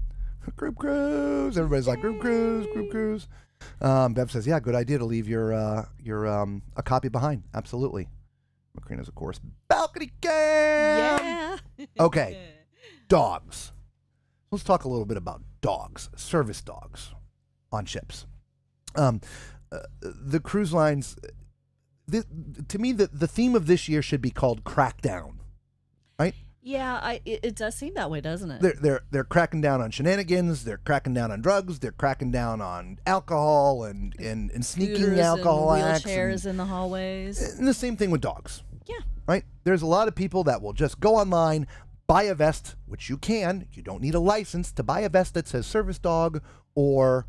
Group cruise. Everybody's like, group cruise, group cruise. Bev says, yeah, good idea to leave your a copy behind. Absolutely. Macrina's, of course, balcony cam. Yeah. Okay, dogs. Let's talk a little bit about dogs, service dogs on ships. The cruise lines, to me, the theme of this year should be called Crackdown, right? Yeah, it does seem that way, doesn't it? They're cracking down on shenanigans. They're cracking down on drugs. They're cracking down on alcohol and sneaking Scooters alcohol and acts. wheelchairs in the hallways. And the same thing with dogs. Yeah. Right? There's a lot of people that will just go online, buy a vest, which you can. You don't need a license to buy a vest that says service dog or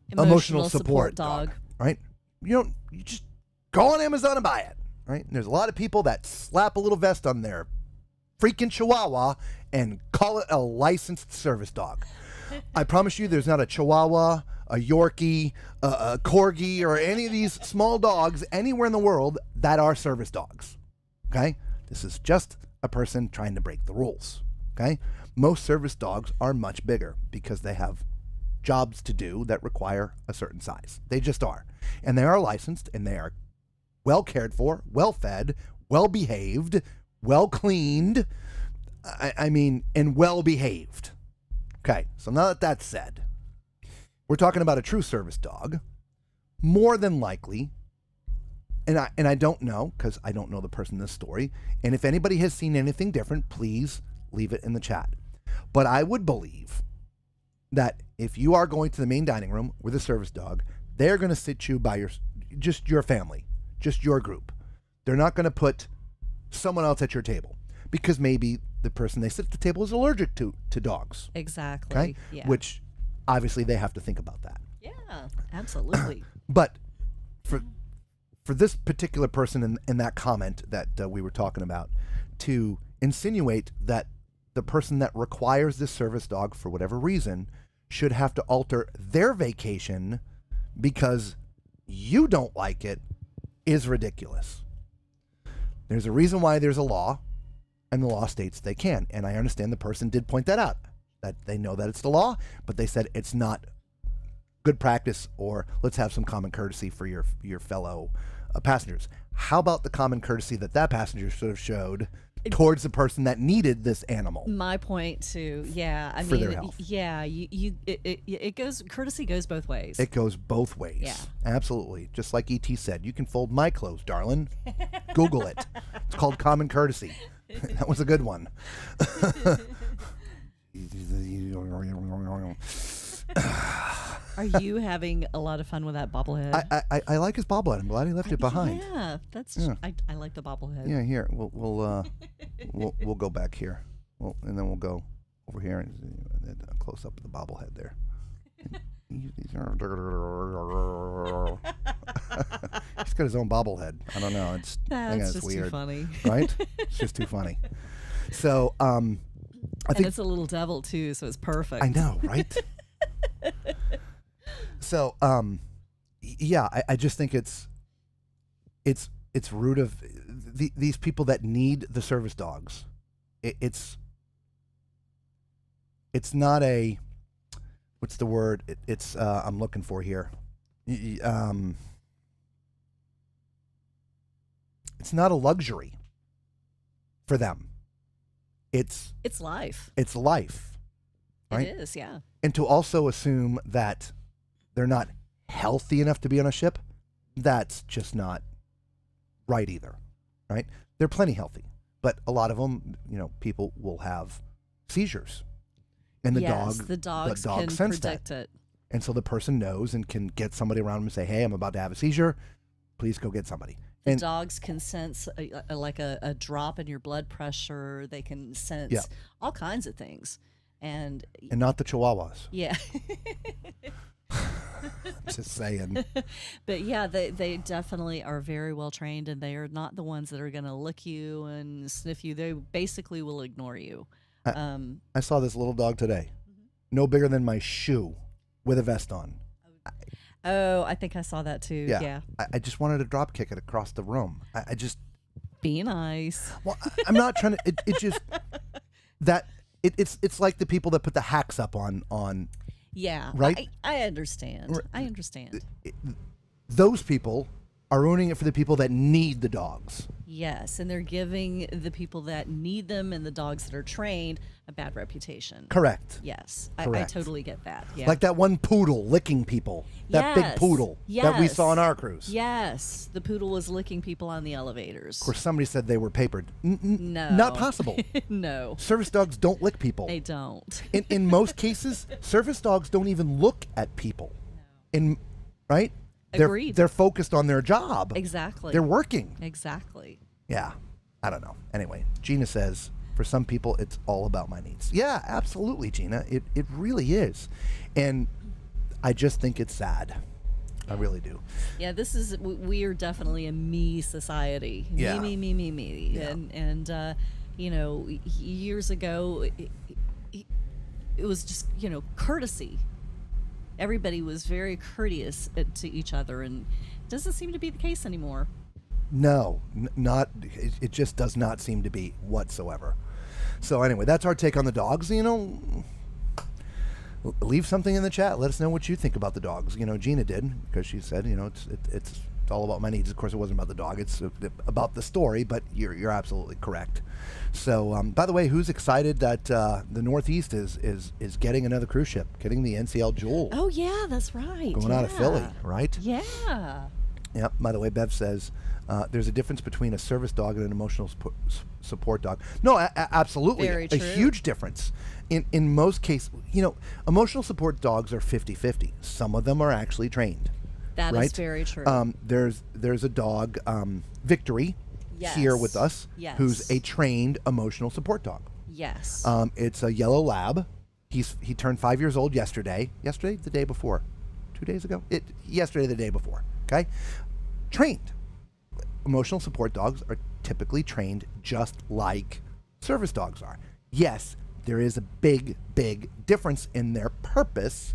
emotional support dog. Right? You just go on Amazon and buy it. Right? And there's a lot of people that slap a little vest on their freaking Chihuahua and call it a licensed service dog. I promise you, there's not a Chihuahua, a Yorkie, a Corgi, or any of these small dogs anywhere in the world that are service dogs. Okay? This is just a person trying to break the rules. Okay? Most service dogs are much bigger because they have jobs to do that require a certain size. They just are. And they are licensed, and they are well cared for, well fed, well behaved, well cleaned, and well behaved. Okay, so now that that's said, we're talking about a true service dog. More than likely, and I don't know, because I don't know the person in this story, and if anybody has seen anything different, please leave it in the chat. But I would believe that if you are going to the main dining room with a service dog, they're going to sit you by just your family. Just your group. They're not going to put someone else at your table because maybe the person they sit at the table is allergic to dogs. Exactly. Okay? Yeah. Which obviously they have to think about that. Yeah, absolutely. But for this particular person in that comment that we were talking about, to insinuate that the person that requires this service dog for whatever reason should have to alter their vacation because you don't like it is ridiculous. There's a reason why there's a law, and the law states they can. And I understand the person did point that out, that they know that it's the law, but they said it's not good practice, or let's have some common courtesy for your fellow passengers. How about the common courtesy that passenger should have showed towards the person that needed this animal? My point too. Yeah, I For mean, their health. yeah, it goes. Courtesy goes both ways. It goes both ways. Yeah. Absolutely. Just like E.T. said, you can fold my clothes, darling. Google it. It's called common courtesy. That was a good one. Are you having a lot of fun with that bobblehead? I like his bobblehead. I'm glad he left it behind. Yeah, that's. Yeah. I like the bobblehead. Yeah, here we'll go back here. And then we'll go over here and a close up of the bobblehead there. He's got his own bobblehead. I don't know. I think That's just weird, too funny, right? It's just too funny. So I and think it's a little devil too, so it's perfect. I know, right? So yeah, I just think it's rude of these people that need the service dogs. It's not a, what's the word? It's I'm looking for here. It's not a luxury for them. It's life. It's life. Right? It is, yeah. And to also assume that they're not healthy enough to be on a ship, that's just not right either, right? They're plenty healthy, but a lot of them, people will have seizures, and the dogs can sense predict that. it. And so the person knows and can get somebody around them and say, "Hey, I'm about to have a seizure. Please go get somebody." The And dogs can sense a drop in your blood pressure. They can sense all kinds of things, and not the Chihuahuas. yeah. Just saying. But yeah, they definitely are very well trained, and they are not the ones that are going to lick you and sniff you. They basically will ignore you. I saw this little dog today, no bigger than my shoe, with a vest on. Oh, I think I saw that too. Yeah. I just wanted to drop kick it across the room. I just Be nice. Well, I'm not trying to. It just that it's like the people that put the hacks up on. Yeah. Right? I understand. I understand. Those people are ruining it for the people that need the dogs. Yes, and they're giving the people that need them and the dogs that are trained a bad reputation. Correct. Yes, Correct. I totally get that. Yeah. Like that one poodle licking people. That big Yes. poodle that we saw on Yes. our cruise. Yes, the poodle was licking people on the elevators. Of course, somebody said they were papered. No. Not possible. No, Service dogs don't lick people. they don't. In most cases, service dogs don't even look at people. Right? Agreed. They're focused on their job. Exactly. They're working. Exactly. Yeah. I don't know. Anyway, Gina says, for some people, it's all about my needs. Yeah, absolutely, Gina. It really is. And I just think it's sad. I really do. Yeah, we are definitely a me society. Yeah. Me. Yeah. And years ago, it was just, courtesy. Everybody was very courteous to each other, and it doesn't seem to be the case anymore. No, not. It just does not seem to be whatsoever. So anyway, that's our take on the dogs. Leave something in the chat. Let us know what you think about the dogs. Gina did, because she said, it's all about my needs. Of course, it wasn't about the dog. It's about the story. But you're absolutely correct. So, by the way, who's excited that the Northeast is getting another cruise ship, getting the NCL Jewel? Oh yeah, that's right. Going out of Philly, right? Yeah. Yeah. By the way, Bev says there's a difference between a service dog and an emotional support dog. No, absolutely. Very A true. huge difference. In most cases, emotional support dogs are 50-50. Some of them are actually trained. That is right? very true. There's a dog, Victory, here with us, Yes. who's a trained emotional support dog. Yes. It's a yellow lab. He turned 5 years old yesterday. Yesterday, the day before, 2 days ago. Yesterday, the day before. Okay, trained. Emotional support dogs are typically trained just like service dogs are. Yes, there is a big difference in their purpose,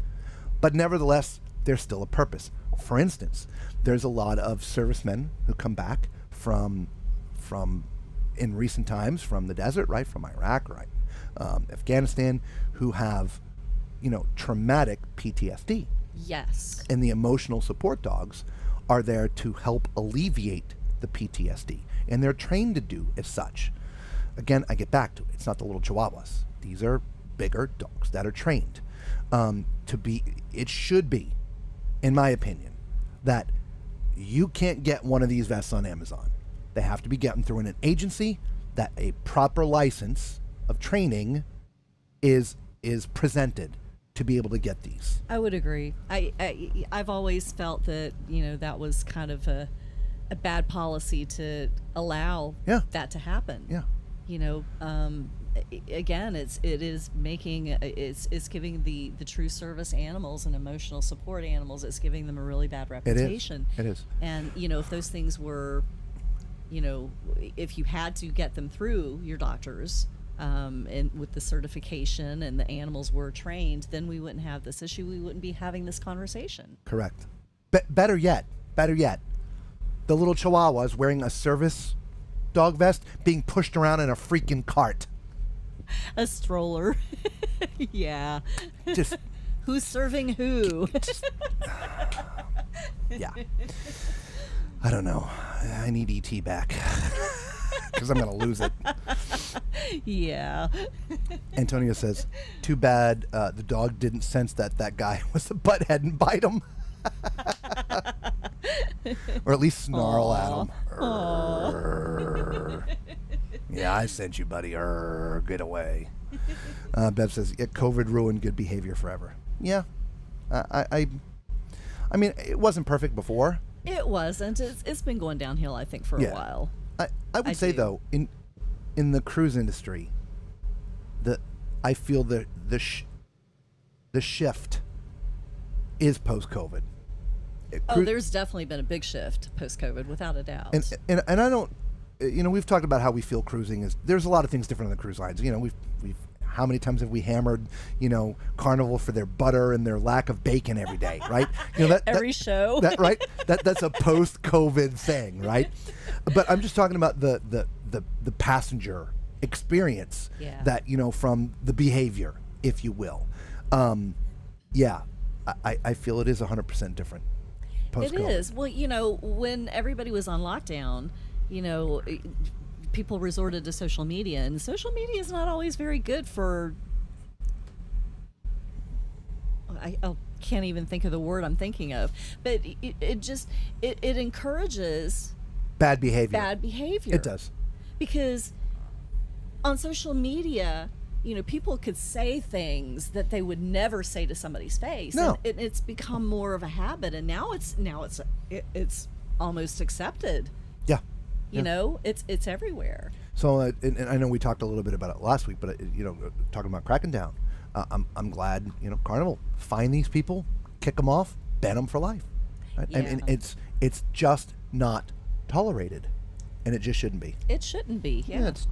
but nevertheless, there's still a purpose. For instance, there's a lot of servicemen who come back from in recent times from the desert, right, from Iraq, right, Afghanistan, who have, traumatic PTSD. Yes. And the emotional support dogs are there to help alleviate the PTSD, and they're trained to do as such. Again, I get back to it. It's not the little chihuahuas. These are bigger dogs that are trained it should be, in my opinion, that you can't get one of these vests on Amazon. They have to be gotten through an agency that a proper license of training is presented to be able to get these. I would agree. I've always felt that that was kind of a bad policy to allow that to happen. Yeah. Again, it's giving the true service animals and emotional support animals, it's giving them a really bad reputation. It is. And if those things were, if you had to get them through your doctors, and with the certification and the animals were trained, then we wouldn't have this issue. We wouldn't be having this conversation. Correct. Better yet, the little chihuahuas wearing a service dog vest being pushed around in a freaking cart. A stroller. Yeah. Just Who's serving who? yeah. I don't know. I need ET back because I'm going to lose it. Yeah. Antonio says, too bad the dog didn't sense that guy was a butthead and bite him. Or at least snarl at him. Yeah, I sent you, buddy. Get away. Bev says, COVID ruined good behavior forever. Yeah. I mean, it wasn't perfect before. It wasn't. It's been going downhill, I think, for a while. I would say, though, in the cruise industry, I feel the shift is post-COVID. There's definitely been a big shift post-COVID, without a doubt. And I don't, we've talked about how we feel cruising is. There's a lot of things different on the cruise lines. We've how many times have we hammered, Carnival for their butter and their lack of bacon every day, right? Every show. Right? That's a post-COVID thing, right? But I'm just talking about the passenger experience that, from the behavior, if you will. I feel it is 100% different post-COVID. It is. Well, when everybody was on lockdown, people resorted to social media, and social media is not always very good for. I can't even think of the word I'm thinking of, but it encourages Bad behavior. It does. Because on social media, people could say things that they would never say to somebody's face. No. And it's become more of a habit, and now it's almost accepted. Yeah. It's everywhere. So, and I know we talked a little bit about it last week, but talking about cracking down, I'm glad Carnival find these people, kick them off, ban them for life. Right? Yeah. And it's just not tolerated, and it just shouldn't be. It shouldn't be. Yeah. It's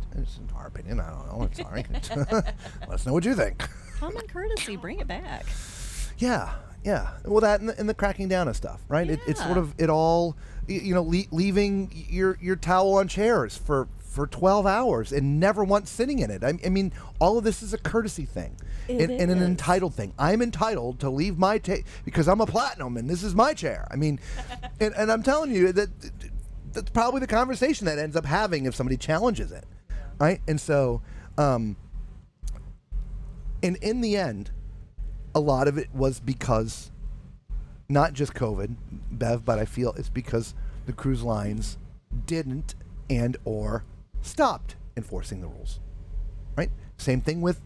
our opinion. I don't know. I'm sorry. Let us know what you think. Common courtesy, bring it back. Yeah. Well, that and the cracking down of stuff, right? It's sort of it all, leaving your towel on chairs for 12 hours and never once sitting in it. I mean, all of this is a courtesy thing and an entitled thing. I'm entitled to leave my because I'm a platinum and this is my chair. I mean, and I'm telling you that's probably the conversation that ends up having if somebody challenges it, right? And so, and in the end, a lot of it was because not just COVID, Bev, but I feel it's because the cruise lines didn't and or stopped enforcing the rules, right? Same thing with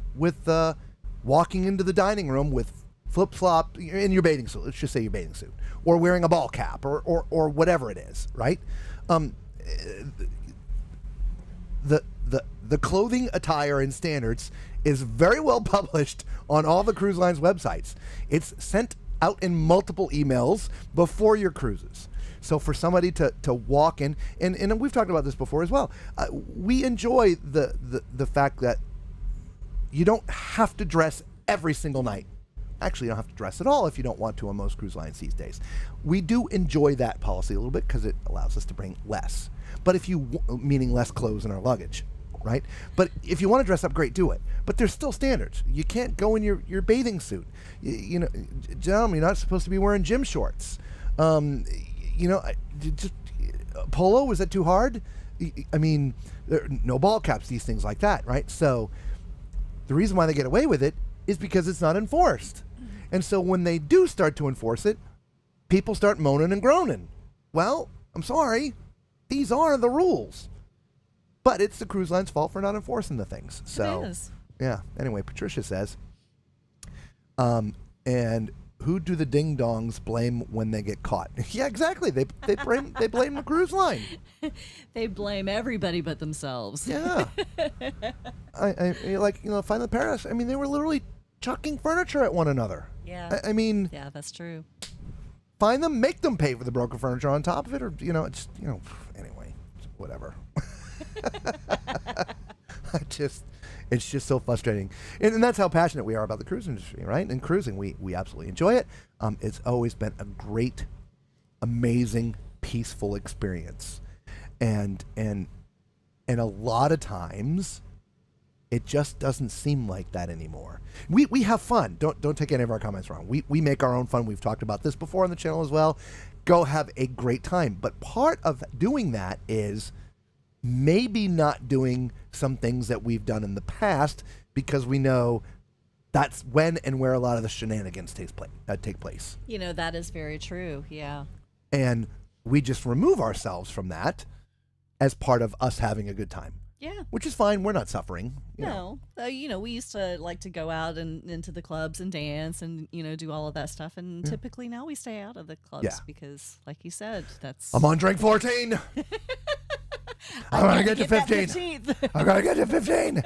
walking into the dining room with flip-flop in your bathing suit. Let's just say your bathing suit, or wearing a ball cap, or whatever it is, right? The clothing attire and standards is very well published on all the cruise lines' websites. It's sent out in multiple emails before your cruises. So for somebody to walk in, and we've talked about this before as well, we enjoy the fact that you don't have to dress every single night. Actually, you don't have to dress at all if you don't want to on most cruise lines these days. We do enjoy that policy a little bit because it allows us to bring less. But if you, meaning less clothes in our luggage, right? But if you want to dress up, great, do it. But there's still standards. You can't go in your bathing suit. Gentlemen, you're not supposed to be wearing gym shorts. Just polo, was that too hard? I mean, no ball caps, these things like that, right? So the reason why they get away with it is because it's not enforced. And so when they do start to enforce it, people start moaning and groaning. Well, I'm sorry, these are the rules. But it's the cruise line's fault for not enforcing the things. So, it is. Yeah. Anyway, Patricia says, and who do the ding dongs blame when they get caught? Yeah, exactly. They blame the cruise line. They blame everybody but themselves. Yeah. Find the Paris. I mean, they were literally chucking furniture at one another. Yeah. I mean, yeah, that's true. Find them, make them pay for the broken furniture on top of it, or anyway, whatever. It's just so frustrating, and that's how passionate we are about the cruise industry, right? And cruising, we absolutely enjoy it. It's always been a great, amazing, peaceful experience, and a lot of times, it just doesn't seem like that anymore. We have fun. Don't take any of our comments wrong. We make our own fun. We've talked about this before on the channel as well. Go have a great time. But part of doing that is maybe not doing some things that we've done in the past because we know that's when and where a lot of the shenanigans take place. That is very true. Yeah. And we just remove ourselves from that as part of us having a good time. Yeah. Which is fine. We're not suffering. No. We used to like to go out and into the clubs and dance and, do all of that stuff. And typically now we stay out of the clubs because, like you said, that's... I'm on drink 14. I'm going to get to 15. I'm going to get to 15.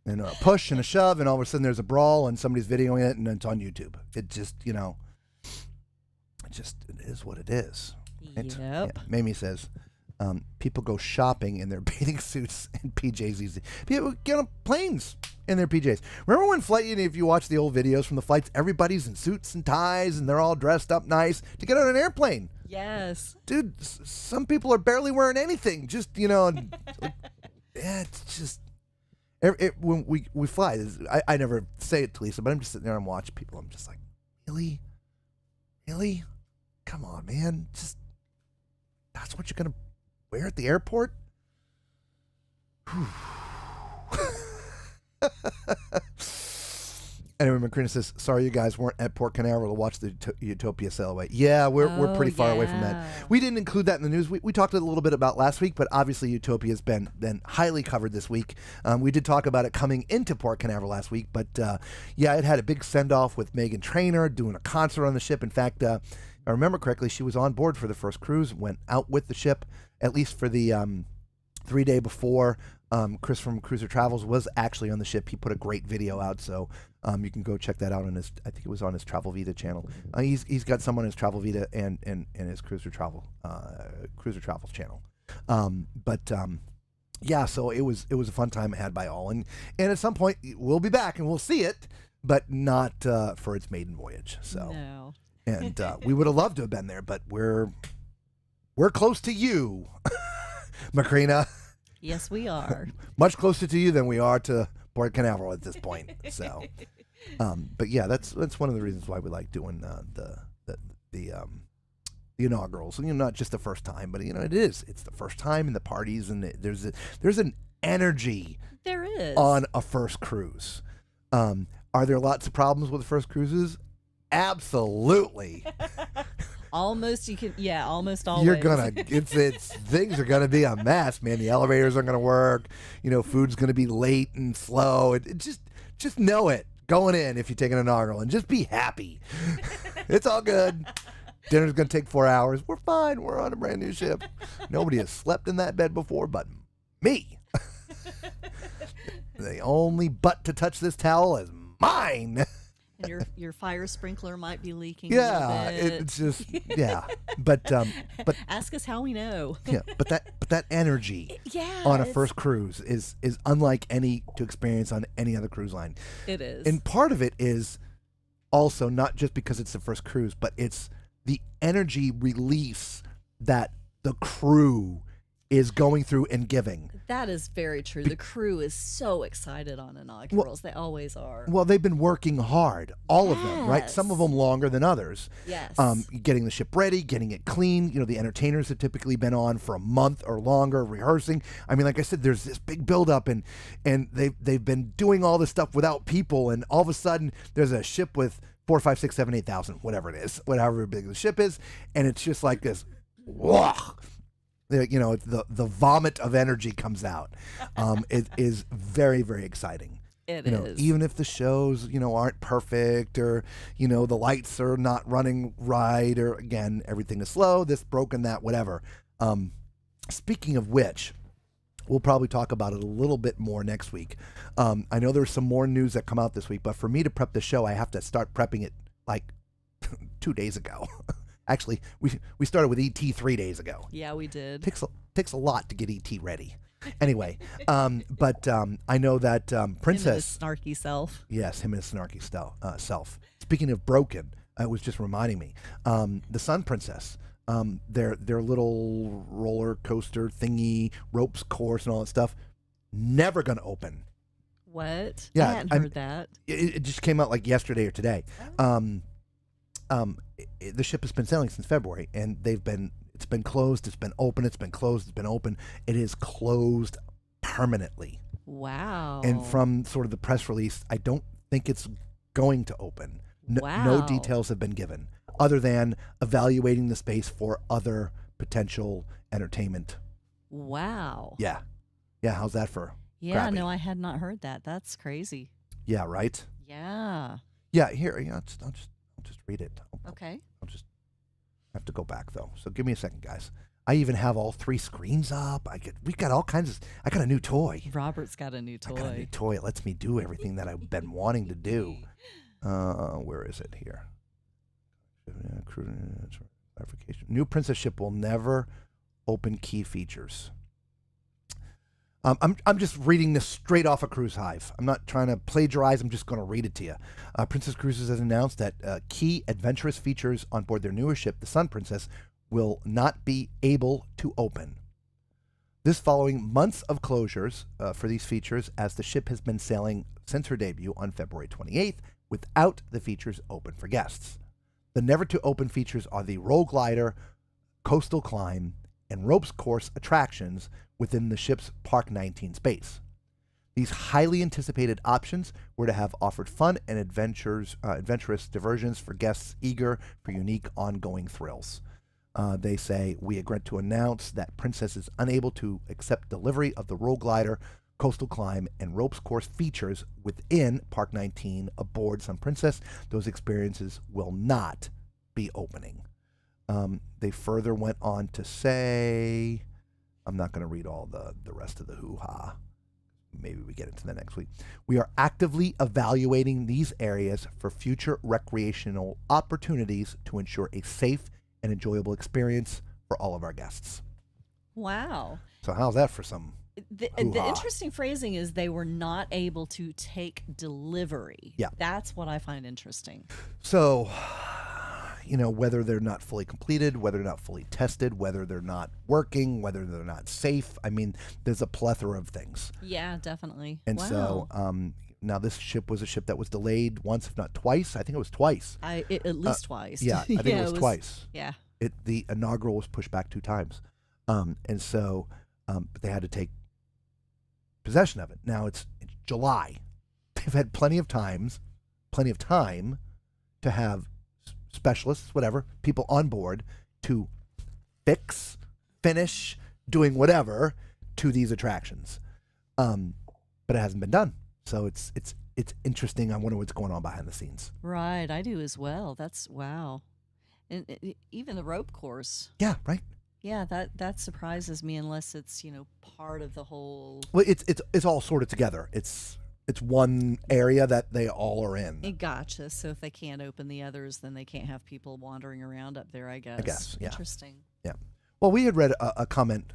And a push and a shove, and all of a sudden there's a brawl and somebody's videoing it and it's on YouTube. It just, it is what it is. Yep. Yeah, Mamie says... people go shopping in their bathing suits and PJs. People get on planes. In their PJs. Remember when if you watch the old videos from the flights, everybody's in suits and ties and they're all dressed up nice to get on an airplane. Yes. Dude, some people are barely wearing anything. Just, yeah, it's just... when we fly, I never say it to Lisa, but I'm just sitting there and watch people. I'm just like, really? Really? Come on, man. Just, that's what you're going to wear at the airport? Anyway, Macrina says, sorry you guys weren't at Port Canaveral to watch the Utopia sail away. Yeah, we're pretty far away from that. We didn't include that in the news. We talked a little bit about last week, but obviously Utopia has been highly covered this week. We did talk about it coming into Port Canaveral last week, but yeah, it had a big send-off with Meghan Trainor doing a concert on the ship. In fact, if I remember correctly, she was on board for the first cruise, went out with the ship, at least for the 3-day before. Chris from Cruiser Travels was actually on the ship. He put a great video out, so you can go check that out on his. I think it was on his Travel Vita channel. He's got some on his Travel Vita and his Cruiser Travels channel. Yeah, so it was a fun time had by all, and at some point we'll be back and we'll see it, but not for its maiden voyage. So no. And we would have loved to have been there, but we're close to you, Macrina. Yes, we are. Much closer to you than we are to Port Canaveral at this point. So, but yeah, that's one of the reasons why we like doing the inaugurals. And not just the first time, but it's the first time and the parties, and there's an energy. There is on a first cruise. Are there lots of problems with the first cruises? Absolutely. Almost always. You're gonna things are gonna be a mess, man. The elevators aren't gonna work. Food's gonna be late and slow. Just know it going in if you take an inaugural, and just be happy. It's all good. Dinner's gonna take 4 hours. We're fine. We're on a brand new ship. Nobody has slept in that bed before but me. The only butt to touch this towel is mine. And your fire sprinkler might be leaking. Yeah, a little bit. it's just but ask us how we know. Yeah, but that energy on a first cruise is unlike any to experience on any other cruise line. It is. And part of it is also not just because it's the first cruise, but it's the energy release that the crew is going through and giving. That is very true. The crew is so excited on inaugurals. They always are. Well, they've been working hard, all of them, right? Some of them longer than others. Yes. Getting the ship ready, getting it clean. The entertainers have typically been on for a month or longer rehearsing. I mean, like I said, there's this big buildup, and they've been doing all this stuff without people, and all of a sudden there's a ship with 4, 5, 6, 7, 8,000, whatever it is, whatever big the ship is, and it's just like this, whoa. The vomit of energy comes out. It is very, very exciting. It is. Even if the shows, aren't perfect, or, the lights are not running right, or again, everything is slow, this broken, that, whatever. Speaking of which, we'll probably talk about it a little bit more next week. I know there's some more news that come out this week, but for me to prep the show, I have to start prepping it like 2 days ago. Actually, we started with ET 3 days ago. Yeah, we did. Takes a lot to get ET ready. Anyway, but I know that Princess... Him and his snarky self. Yes, him and his snarky self. Speaking of broken, it was just reminding me. The Sun Princess, their little roller coaster thingy, ropes course and all that stuff, never going to open. What? Yeah, I hadn't heard that. It just came out like yesterday or today. The ship has been sailing since February, and it's been closed, it's been open, it's been closed, it's been open. It is closed permanently. Wow. And from sort of the press release, I don't think it's going to open. Wow. No details have been given, other than evaluating the space for other potential entertainment. Wow. Yeah. How's that for? Yeah, crappy? no, I had not heard that. That's crazy. Yeah, right? Yeah. Yeah, here, I'll just read it. Okay. I'll just have to go back though. So give me a second, guys. I even have all 3 screens up. We've got all kinds of. I got a new toy. Robert's got a new toy. I got a new toy. It lets me do everything that I've been wanting to do. Where is it here? Clarification. New Princess ship will never open key features. I'm just reading this straight off of Cruise Hive. I'm not trying to plagiarize. I'm just going to read it to you. Princess Cruises has announced that key adventurous features on board their newer ship, the Sun Princess, will not be able to open. This following months of closures for these features, as the ship has been sailing since her debut on February 28th without the features open for guests. The never-to-open features are the Roll Glider, Coastal Climb, and Ropes Course attractions within the ship's Park 19 space. These highly anticipated options were to have offered fun and adventurous diversions for guests eager for unique ongoing thrills. They say, we regret to announce that Princess is unable to accept delivery of the Roll Glider, Coastal Climb, and Ropes Course features within Park 19 aboard Sun Princess. Those experiences will not be opening. They further went on to say, I'm not going to read all the rest of the hoo-ha. Maybe we get into that next week. We are actively evaluating these areas for future recreational opportunities to ensure a safe and enjoyable experience for all of our guests. Wow. So how's that for some The hoo-ha? interesting phrasing is they were not able to take delivery. Yeah. That's what I find interesting. So, whether they're not fully completed, whether they're not fully tested, whether they're not working, whether they're not safe. I mean, there's a plethora of things. Yeah, definitely. And wow. so, now this ship was a ship that was delayed once, if not twice. I think it was twice. At least twice. Yeah, I think it was twice. Yeah. The inaugural was pushed back 2 times. And so, but they had to take possession of it. Now it's July. They've had plenty of time to have specialists, whatever, people on board to finish doing whatever to these attractions. But it hasn't been done. So it's interesting. I wonder what's going on behind the scenes. Right. I do as well. That's wow. And even the rope course. Yeah, right. Yeah, that surprises me unless it's, part of the whole. Well, it's all sorted together. It's one area that they all are in. Gotcha. So if they can't open the others, then they can't have people wandering around up there, I guess. Yeah. Interesting. Yeah. Well, we had read a comment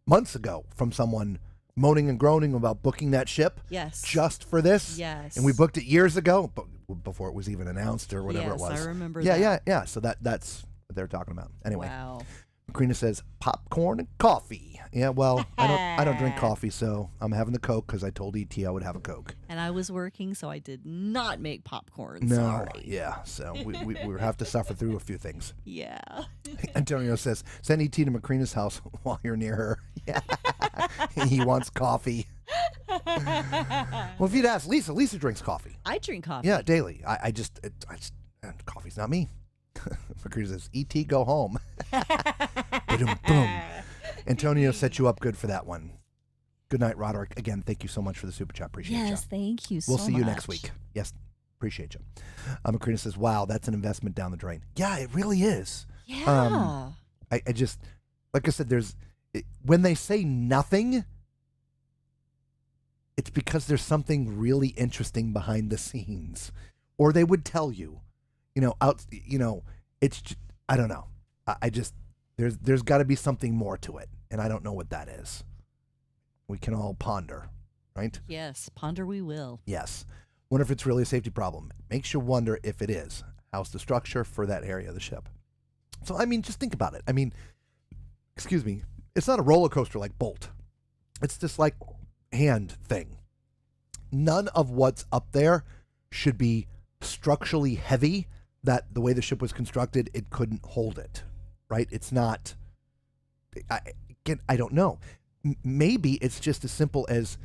months ago from someone moaning and groaning about booking that ship Yes. just for this. Yes. And we booked it years ago, but before it was even announced or whatever it Yes, was. I remember Yeah, that. yeah. So that's what they're talking about. Anyway, Wow. Macrina says popcorn and coffee. Yeah, well, I don't drink coffee, so I'm having the Coke because I told ET I would have a Coke. And I was working, so I did not make popcorn. No, Sorry. yeah. So we have to suffer through a few things. Yeah. Antonio says, send ET to Macrina's house while you're near her. Yeah. He wants coffee. Well, if you'd ask Lisa drinks coffee. I drink coffee. Yeah, daily. I just coffee's not me. Macrina says, ET, go home. Boom, boom. Antonio set you up good for that one. Good night, Roderick. Again, thank you so much for the super chat. Appreciate you. Yes, thank you so We'll much. see you next week. Yes, appreciate you. Macrina says, wow, that's an investment down the drain. Yeah, it really is. Yeah. I just, like I said, when they say nothing, it's because there's something really interesting behind the scenes, or they would tell you, it's just, I don't know. I just, there's got to be something more to it, and I don't know what that is. We can all ponder, right? Yes, ponder we will. Yes. Wonder if it's really a safety problem. Makes you wonder if it is. How's the structure for that area of the ship? So, I mean, just think about it. I mean, excuse me, it's not a roller coaster like Bolt. It's this like hand thing. None of what's up there should be structurally heavy that the way the ship was constructed, it couldn't hold it, right? It's not, I don't know. Maybe it's just as simple as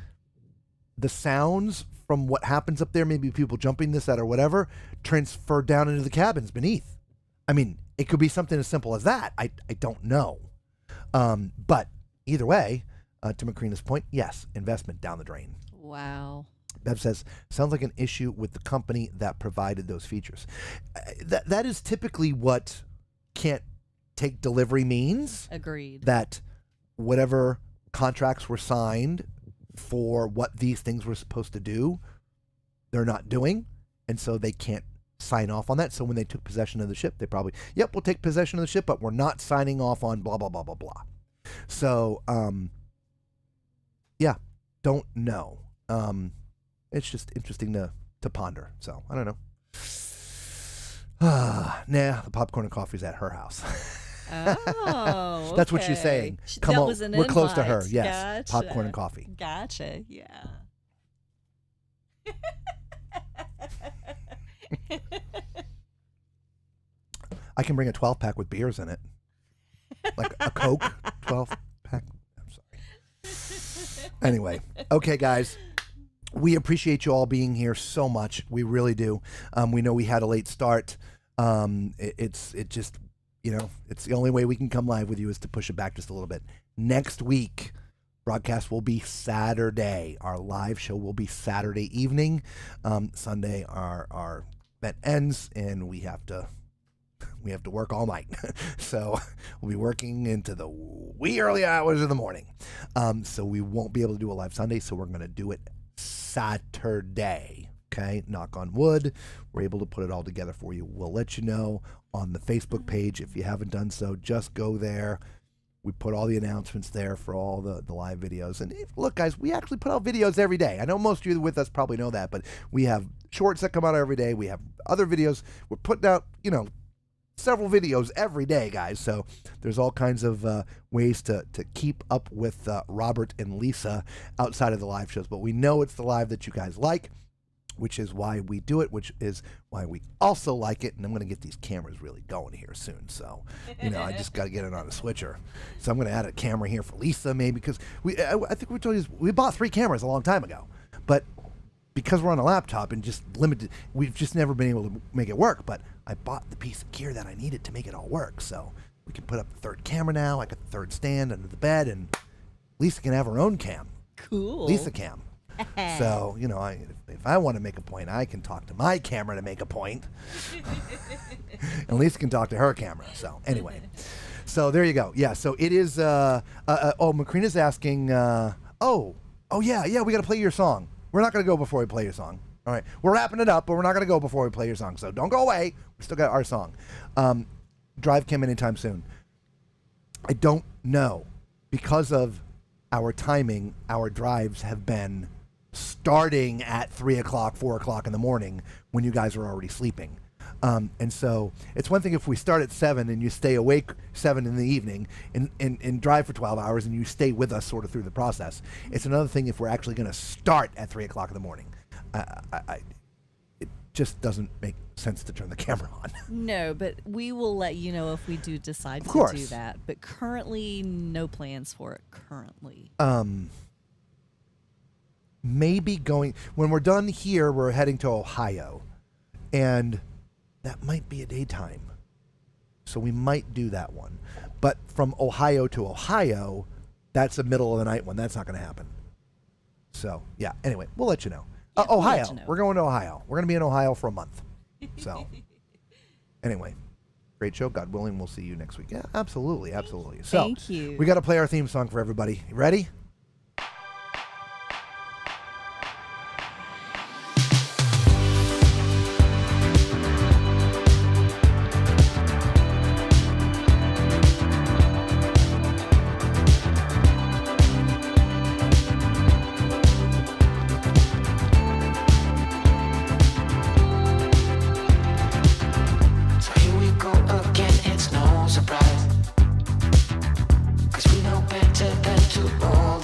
the sounds from what happens up there, maybe people jumping this at or whatever, transfer down into the cabins beneath. I mean, it could be something as simple as that. I don't know. But either way, to Macrina's point, yes, investment down the drain. Wow. Bev says, sounds like an issue with the company that provided those features. That is typically what can't take delivery means. Agreed. That whatever contracts were signed for what these things were supposed to do, they're not doing. And so they can't sign off on that. So when they took possession of the ship, they probably, yep, we'll take possession of the ship, but we're not signing off on blah, blah, blah, blah, blah. So, yeah, don't know. It's just interesting to ponder. So I don't know. Nah, the popcorn and coffee's at her house. Oh, That's what she's okay. saying. That Come on, was an we're close to her. invite. Yes, Gotcha. popcorn and coffee. Gotcha. Yeah. I can bring a 12-pack with beers in it, like a Coke 12-pack. I'm sorry. Anyway, okay, guys. We appreciate you all being here so much. We really do. We know we had a late start. It's just, it's the only way we can come live with you is to push it back just a little bit. Next week, broadcast will be Saturday. Our live show will be Saturday evening. Sunday, our event ends, and we have to work all night. So we'll be working into the wee early hours of the morning. So we won't be able to do a live Sunday, so we're going to do it Saturday. Okay, knock on wood. We're able to put it all together for you. We'll let you know on the Facebook page. If you haven't done so, just go there. We put all the announcements there for all the live videos. And look, guys, we actually put out videos every day. I know most of you with us probably know that, but we have shorts that come out every day. We have other videos. We're putting out, several videos every day, guys. So there's all kinds of ways to keep up with Robert and Lisa outside of the live shows. But we know it's the live that you guys like, which is why we do it, which is why we also like it. And I'm going to get these cameras really going here soon. So, I just got to get it on a switcher. So I'm going to add a camera here for Lisa maybe, because I think we told you we bought 3 cameras a long time ago. But because we're on a laptop and just limited, we've just never been able to make it work. But I bought the piece of gear that I needed to make it all work. So we can put up the 3rd camera now. I got the 3rd stand under the bed, and Lisa can have her own cam. Cool. Lisa cam. So, if I want to make a point, I can talk to my camera to make a point. And Lisa can talk to her camera. So anyway, so there you go. Yeah, so it is, Macrina's asking, yeah, we got to play your song. We're not going to go before we play your song. All right. We're wrapping it up, but we're not going to go before we play your song. So don't go away. We still got our song. Drive Kim anytime soon. I don't know. Because of our timing, our drives have been starting at 3 o'clock, 4 o'clock in the morning when you guys are already sleeping. And so it's one thing if we start at 7 and you stay awake 7 in the evening and drive for 12 hours and you stay with us sort of through the process. It's another thing if we're actually going to start at 3 o'clock in the morning. It just doesn't make sense to turn the camera on. No, but we will let you know if we do decide to do that. But currently, no plans for it currently. Maybe when we're done here, we're heading to Ohio. And that might be a daytime. So we might do that one. But from Ohio to Ohio, that's a middle of the night one. That's not going to happen. So, yeah. Anyway, we'll let you know. Yeah, we'll Ohio. let you know. We're going to Ohio. We're going to be in Ohio for a month. So, anyway, great show. God willing, we'll see you next week. Yeah, absolutely. Absolutely. So, Thank you. We got to play our theme song for everybody. You ready? So here we go again, it's no surprise. 'Cause we know better than to all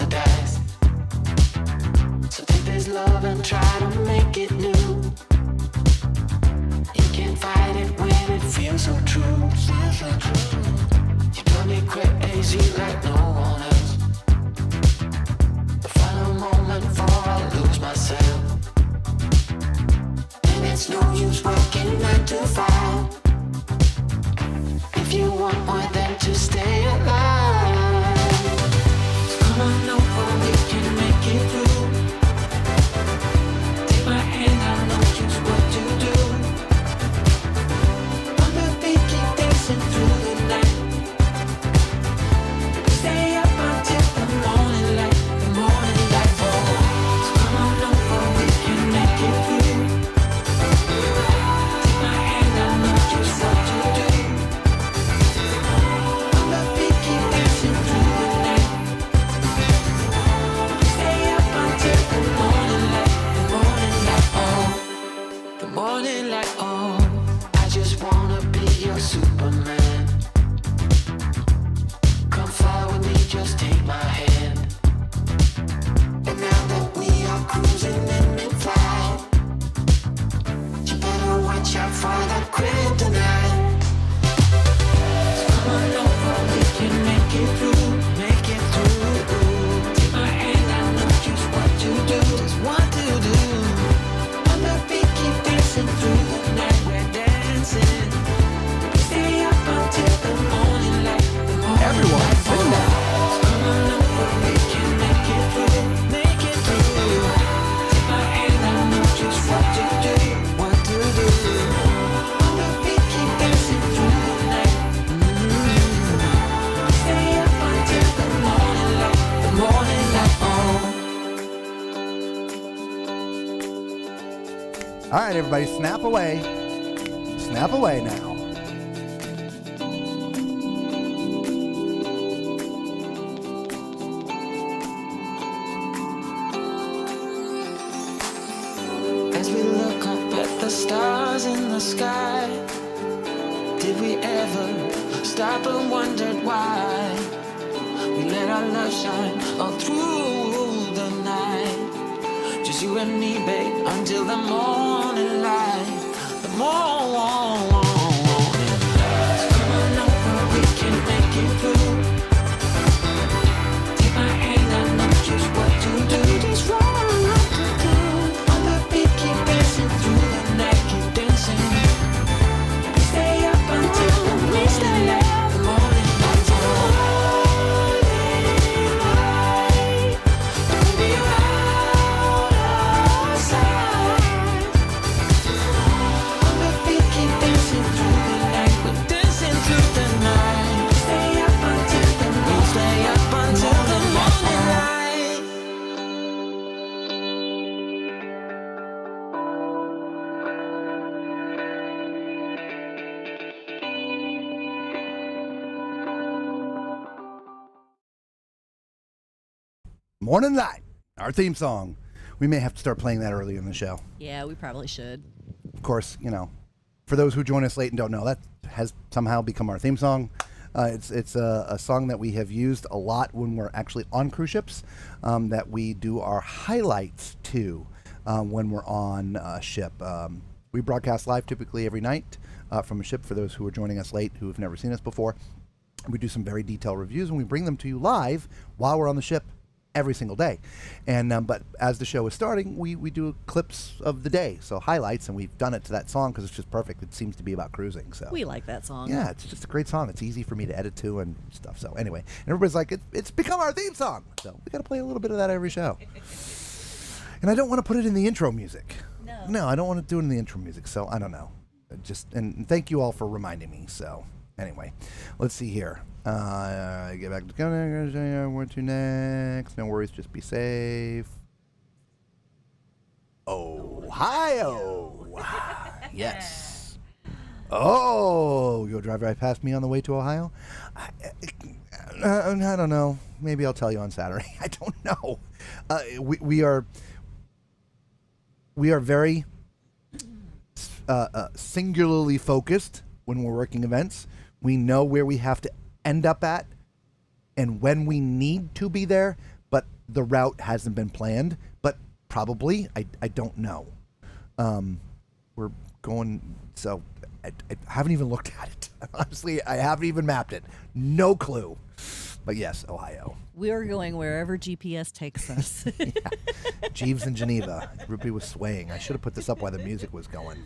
All right, everybody, snap away. Snap away now. As we look up at the stars in the sky, did we ever stop and wondered why we let our love shine all through the night? Just you and me, babe, until the morning light. The morning light. Come on over, we can make it through. Take my hand, I know just what to do. Just what to do. On the beat, keep dancing through the night, keep dancing. We stay up until the morning light. The morning light. Don't be out of sight. On the beat, keep dancing through the night. We're dancing through the night. Stay up until the morning. Stay up until the morning light. Morning Light, our theme song. We may have to start playing that early in the show. Yeah, we probably should. Of course, for those who join us late and don't know, that has somehow become our theme song. It's a song that we have used a lot when we're actually on cruise ships, that we do our highlights to when we're on a ship. We broadcast live typically every night from a ship for those who are joining us late who have never seen us before. We do some very detailed reviews and we bring them to you live while we're on the ship every single day. And but as the show is starting, we do clips of the day, so highlights, and we've done it to that song because it's just perfect. It seems to be about cruising. So We like that song. yeah, it's just a great song. It's easy for me to edit to and stuff. So anyway, and everybody's like, it's become our theme song. So we got to play a little bit of that every show. And I don't want to put it in the intro music. No, I don't want to do it in the intro music. So I don't know. And thank you all for reminding me. So anyway, let's see here. Get back to where to next. No worries, just be safe. Ohio. Yes. Oh, you'll drive right past me on the way to Ohio? I don't know. Maybe I'll tell you on Saturday. I don't know. We are very singularly focused when we're working events. We know where we have to end up at and when we need to be there, but the route hasn't been planned. But probably, I don't know. We're going, so I haven't even looked at it. Honestly, I haven't even mapped it. No clue. But yes, Ohio. We're going wherever GPS takes us. Yeah. Jeeves in Geneva. Everybody was swaying. I should have put this up while the music was going.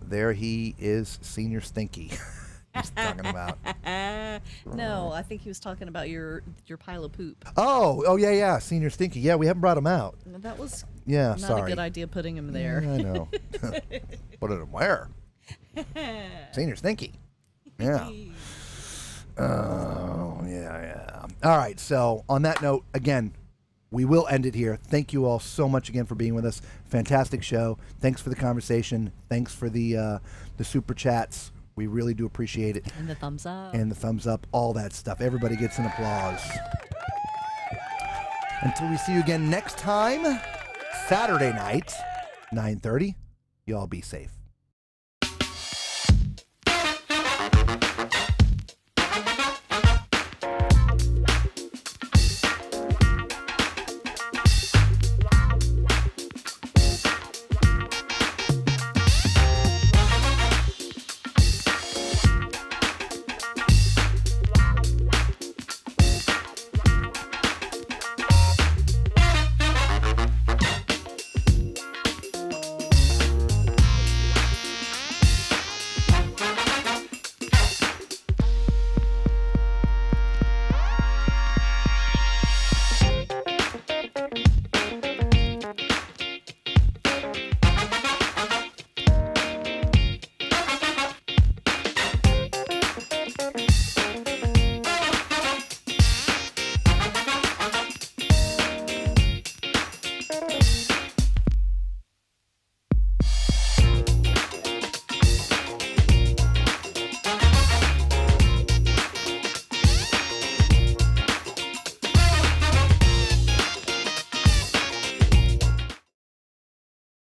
There he is, Senior Stinky. He's talking about. No, I think he was talking about your pile of poop. Oh, yeah, Senior Stinky. Yeah, we haven't brought him out. That was Yeah, not sorry. a good idea putting him there. Yeah, I know. Put it in where? Senior Stinky. Yeah. Oh, yeah. All right, so on that note, again, we will end it here. Thank you all so much again for being with us. Fantastic show. Thanks for the conversation. Thanks for the super chats. We really do appreciate it. And the thumbs up. And the thumbs up, all that stuff. Everybody gets an applause. Until we see you again next time, Saturday night, 9:30. Y'all be safe.